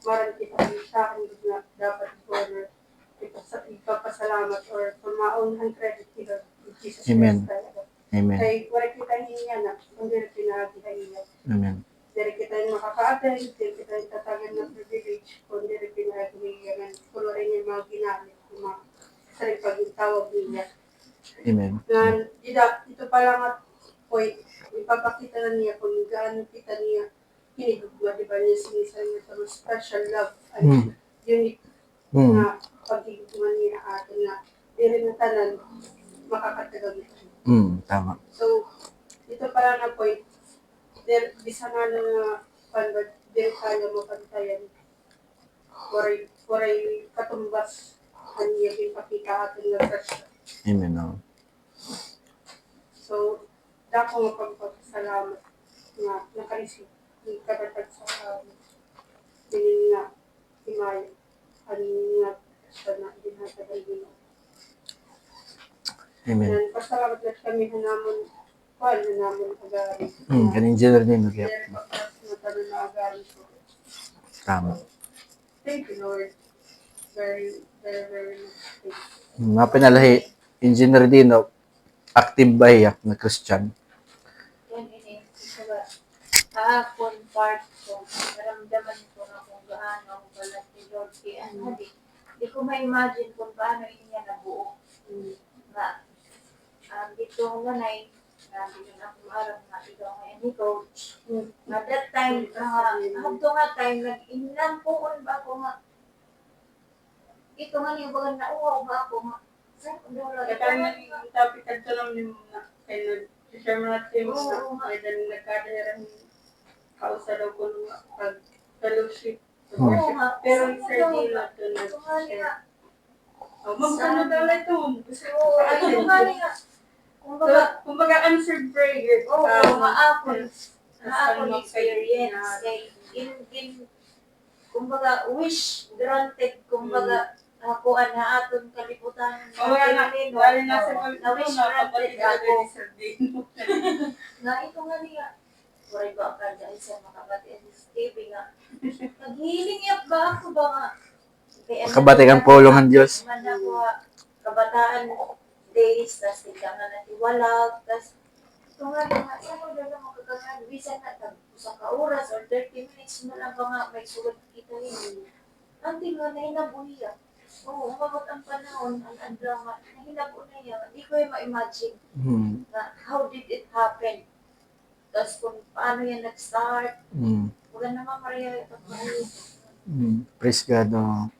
marang kita sa akin na dapat corner. Ipapasalamat or kumaunhan credit kita. Jesus Amen. Christ talaga. Amen. Kaya wala kita hiya na kung dere pinakita hiya. Amen. Dere kita yung makaka-attend, dere kita yung tatagan ng privilege, kung dere pinakita kung wala niya mga ginamit, yung mga sarili pag-tawag niya. Amen. Na ito pa lang at point, ipapakita na niya kung gaano kita niya hinigugma, di ba niya sinisabi niya sa special love and unique na pag-higugma niya atin na di rin na tanan makakatagal ito. Tama. So, ito pa lang na point, di sana na panbad, di kaya mapantayan. Waray katumbas ang iyagin pakita atin na fresh. Amen. Oh. So, dako mapagpapasalamat na nakarisip ng katatag sa dinin nga himay ang nga siya na dinatagal din. Amen. And pasalamat na kami hanamon agari. Kanin general din. Okay. Dahil pagkas na tanong na agari ko. Tama. Thank you, Lord. Very, very, very much. Thank you. Mga pinalahi, engineer din, no? Active ba iyak na Christian? Yan ini. Kumbaga, kahapon part ko, naramdaman ko na kung gaano ako pala si Lord. Kaya ano, di ko ma-imagine kung paano niya nabuo. Na, dito nga na dito na akong araw na dito ngayon ni Coach. At that time, hanggang nga time, nag-inampuon ba ako nga, ito nga niya baga nauwaw ba ako nga, saan ko doon lang, Kaya naging topic at lang din na kaya nag-share mo natin Oo, na may dan nagkadahiran kausa daw ko nung pag-fellowship. Oo nga, Pero saan ko Sir daw Dila ba? doon Ito nga niya, nag-share. Magkano daw na ito? so, ito nga niya, Kumbaga answered prayer. oo, maapon experience, kay, kumbaga, wish granted, kumbaga, kuan na aton kalibutan Oo nga, dahil nasa na wish na granted kapatid ako. ni Sir Dino. Nga ito nga niya, wala ba ka dahil sa makabati at TV nga, naghihiling yap ba ako ba nga? Kabati kang pulong ng Diyos. Man ako, kabataan days, tas tignan nga natiwalag, tas ito nga saan mo dala makakagaan, bisan na isang ka-oras or 30 minutes mo lang ba nga may sugat kita yun. Ang tingnan na hinabuhi yan. Oo, umabot ang panahon, ang drama, nahinabo na yan. Hindi ko yung ma-imagine na how did it happen. Tapos kung paano yan nag-start. Wala naman Maria ito pa. Praise God. Oh.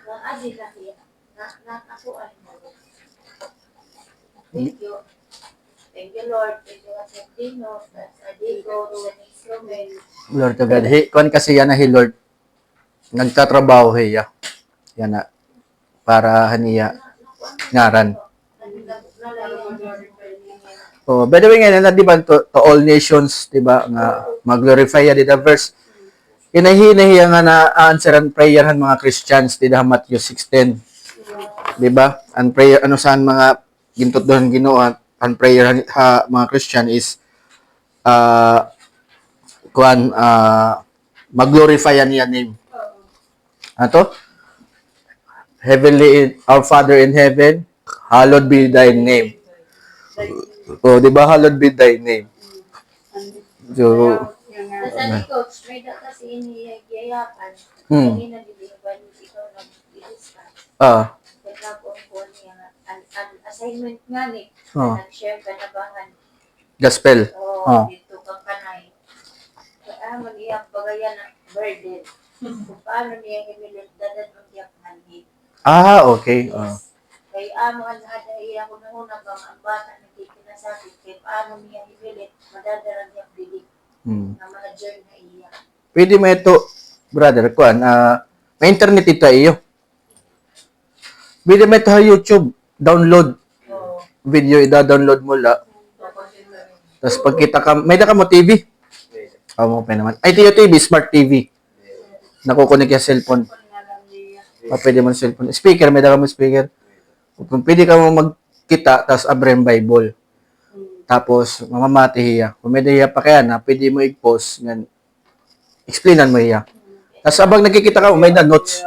Ang adi lang yan. Na ako ay thank you. Thank you, Lord. Thank you, Asentino. Sa Digo, sa instrument. Lord to God. Hey, kuan kasi yan na, hey Lord. Nagtatrabaho, hey, yan na. Para haniya. Ngaran. Oh, by the way ngayon, di ba, to all nations, di ba, nga, mag-glorify ya, di the verse. Hinahiya nga na answer and prayer han mga Christians, di da Matthew 16. Di ba? Ang prayer, ano saan mga gintot doon ginoon, ang prayer ha, mga Christian is, mag-glorify yan yan name. Ato? Heavenly, our Father in heaven, Hallowed be thy name. Oh, di ba? Hallowed be thy name. So, Basta ni Coach, may da kasi iniyayapan. Hmm. Kanina dinibigyan ikaw nag-discuss. ah, Kaya po ang an assignment nga ni. Oh. Nag-share ka na bangan. gospel. O, Oh. dito kang kanay. Kaya mag-iyak bagayan ng burden. Kung paano niya himilit dadan ng iyak manhid. Okay. Kaya amo ang hada iya ko na una bang ang bata nagkikinasakit. Kaya paano niya himilit madadarang iyak bilik. Hmm. Na manager na iya. Pwede mo ito, brother, kuan, may internet ito iyo. Pwede mo ito sa YouTube, download video, ida-download mo la. Tapos pagkita ka, may ka mo TV. Mo pa naman. Ay, TV, smart TV. Nakukunik yung cellphone. Pwede mo cellphone. Speaker, may ka mo speaker. Kung pwede ka mo magkita, tapos abrem Bible. Tapos, mamamati hiya. Kung may hiya pa kaya na, pwede mo i-post. Yan. Explainan mo hiya. Tapos abang nakikita ka, may na notes.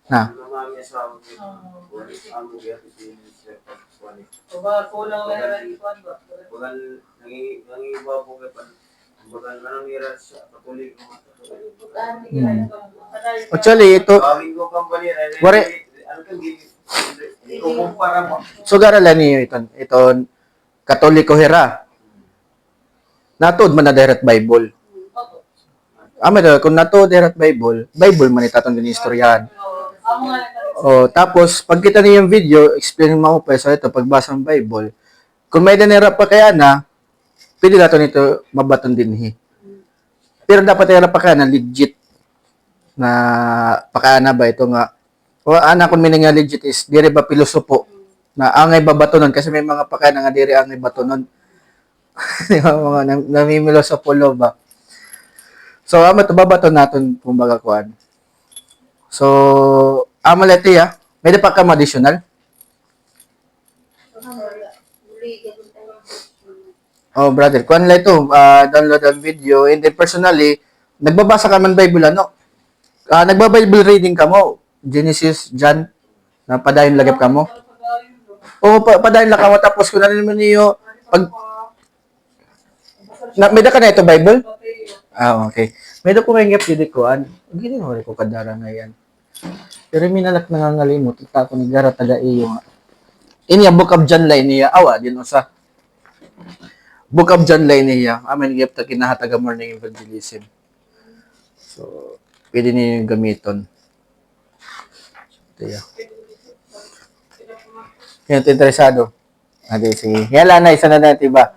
Na. Ba, kulang lang na ikuan ba? Bagal, nangiba po kay pan. Bagal, nangira siya, katulig mo. Actually, ito, Tawagin ko company, Wari- ano kang ikukumpara mo. so garalan niyo ito, Katoliko hera. Natod man na direct Bible. Kung natod direct Bible man itatong din istoryahan. Amo nga Tapos, pag kita niyo yung video, explain mo pa sa ito, pagbasa ng Bible, kung may danira pa kaya na, pwede nato nito mabaton din. Pero dapat era pa kaya na legit na pakana ba ito nga. O anak kung may nga legit is, dire ba pilosopo na angay babatonon kasi may mga pakana nga dire angay batonon. Di ba, mga namimilo sa pulo ba? So, babaton natin kumbaga kuan. So, amalete ya. May pa ka additional? Oh, brother, kuan lang ito. Download ang video. And then personally, nagbabasa ka man Bible, ano? Nagba-Bible reading ka mo. Genesis, John, na padayon lagap ka mo. O, padayon lang ka mo. Tapos, kung naman niyo, may da ka na ito Bible? Okay. May da ko may ngap dito kuan. Gini mo ko kadara na yan. Pero minalak nangangalimot. Ita ko ni gara taga iyo nga. Inya Book of John line niya. Awa, din usa. Book of John line niya. Amen gyap ta kinahataga morning evangelism. So, pwede niyo gamiton. Tiya. Yan, interesado. Sige. Yala na, isa na natin ba?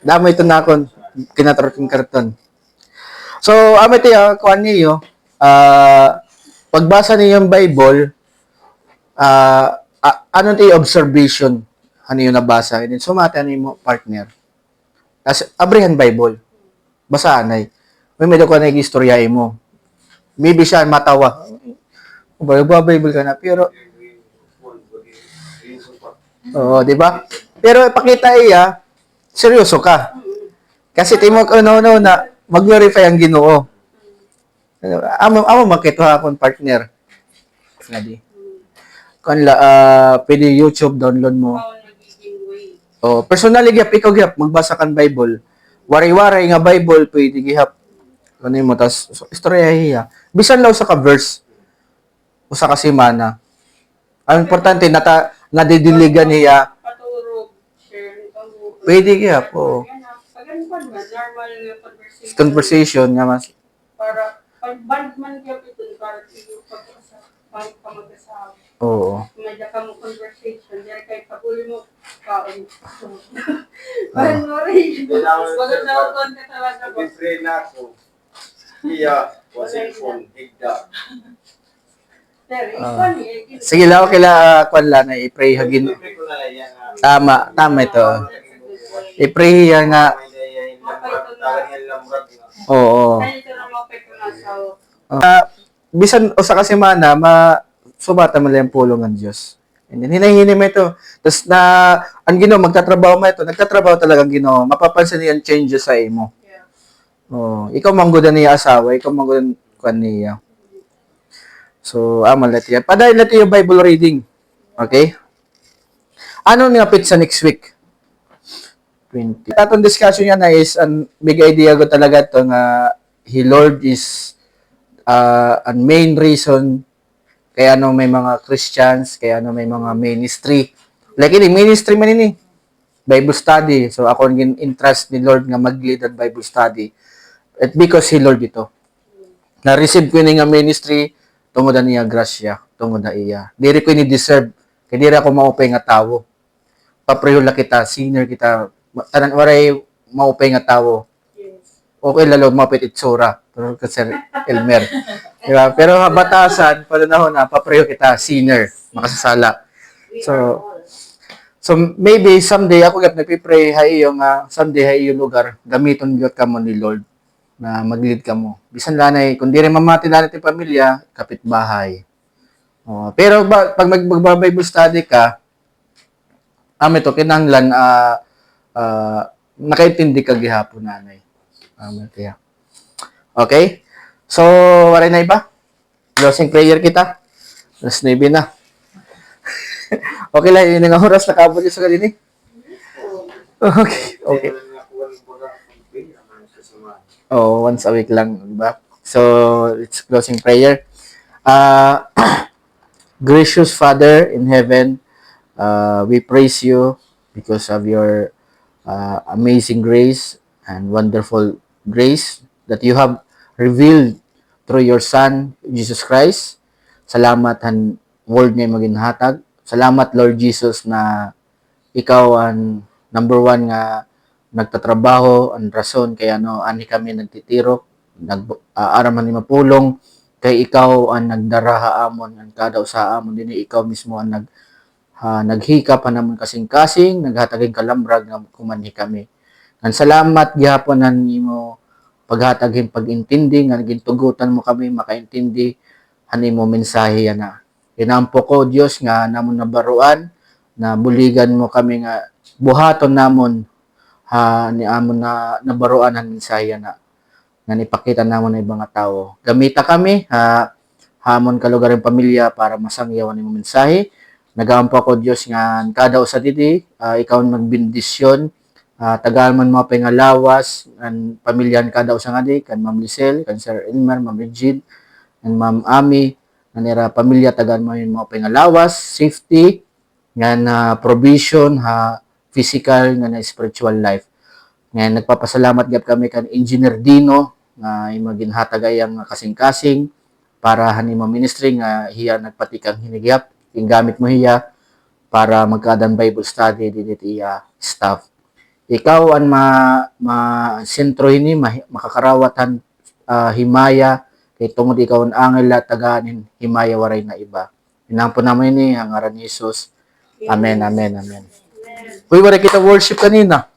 Damo ito na akong kinatroting karton. So, amete kuan niyo, pagbasa niyo yung Bible, ano tayo observation, ano yung nabasa, and then sumata niyo mo partner. As abrihan Bible, basa anay. May medyo ko na istoryahin mo. Maybe siya matawa. Bible ka na, pero di ba? Pero ipakita iya, seryoso ka. Kasi timok na mag-glorify ang Ginoo. Amo makita akong partner. Ngadi. Kanla pwede YouTube download mo. Personally gyap ikaw gyap magbasa kan Bible. Wari-wari nga Bible pwede gihap. Ano mo tas istorya hiya. Bisan law sa ka verse o sa kasimana. Ang importante nadidiligan niya. Paturog, share, Pwede gyap po. Normal Conversation nga mas. Para pag-band man kayo ito, para kayo pag-mag-asawa. Oo. May ka mo conversation, dahil kayo pag-uli mo, kaon. Parang mo rin. Bagal na ako konti talaga ba? Pag-pray na ako. Iya, cellphone, higda. Pero, funny, Sige lang kila kwanla na i-pray hagin. Pag-pray ko na lang yan. Tama ito. I-pray yan nga. Oo. Kaya ito na mapit ko na sa Bisan o sa kasimana, sumata mo lang yung pulong ng Diyos. And then, hinahingi mo ito. Tapos ang Ginoo, magtatrabaho mo ito. Nagtatrabaho talagang Ginoo. Mapapansin niya yung changes sa imo. Ikaw manggudan niya asawa, ikaw manggudan kuan niya. So, amal natin yan. Padayon natin yung Bible reading. Okay? Ano nga pit sa next week? 20. Tatong discussion yan na is, ang big idea ko talaga ito nga, He Lord is ang main reason kaya ano may mga Christians, kaya ano may mga ministry. Like ini, ministry man ini. Bible study. So, ako naging interest ni Lord nga mag-lead ang Bible study. At because He Lord ito. Na-receive ko nga ministry, tungod na niya grasya, tungod na iya. Diri ko ni deserve, kaya diri ako maupay nga tawo. Papreho la kita, senior kita, tanan waray maupay nga tawo. Okay lalo mapit itsura, pero kasi Elmer. Diba? Pero batasan, panahon na, papreho kita, senior, makasasala. So maybe someday ako gap nagpipray hay yung someday hay yung lugar gamiton gyud ka mo ni Lord na mag-lead ka mo. Bisan lanay kung di rin mamati na natin pamilya, kapitbahay. Pero pag mag-Bible study ka, to kinahanglan nakaintindi ka gihapon nanay. Kaya. Okay? So, wala na iba? Closing prayer kita. Alas 9 na. Okay lang, yun ang oras nakabot yung sa kanini. Okay. Okay. Oh, once a week lang, diba? So, it's closing prayer. Gracious Father in heaven, we praise you because of your amazing grace and wonderful grace that you have revealed through your Son, Jesus Christ. Salamat ang word niya maginhatag. Salamat, Lord Jesus, na ikaw ang number one nga nagtatrabaho, ang rason kaya ani kami nagtitiro, araman ni mapulong, kay ikaw ang nagdaraha amon, ang kada usa amon dinhi ikaw mismo ang naghika pa namon kasing-kasing, naghataging kalambrag nga kumanhi kami. Ang salamat gihapon nan imo paghatag pag-intindi nga gintugutan mo kami makaintindi ani mo mensahe na. Kinampo ko Dios nga namon nabaruan na buligan mo kami nga buhaton namon ni amon na nabaruan ang mensahe na nga ipakita namon ng ibang tao. Gamita kami hamon kalugar ng pamilya para masangyawan nimo mensahe. Nagampo ko Dios nga kada usa didi ikaw magbendisyon tagal man mo pa nga lawas ang pamilyan kada usa nga di kan Ma'am Lisel, kan Sir Elmer, Ma'am Regine, and Ma'am Ami nanira pamilya tagaan mo yun mo nga lawas, safety, nga na provision, physical, nga na spiritual life. Nga nagpapasalamat gyud kami kan Engineer Dino nga imaginhatag ayang kasing-kasing para hanimo ministry nga hiya nagpatikang hinigyap, gamit mo hiya para magkadan Bible study dito iya staff. Ikaw ang sentro ini makakarawatan himaya kay tungod ikaw ang angel at taganin himaya waray na iba. Inampo naman ini ang ngaran ni Jesus. Amen, amen, amen. Uy, waray kita worship kanina.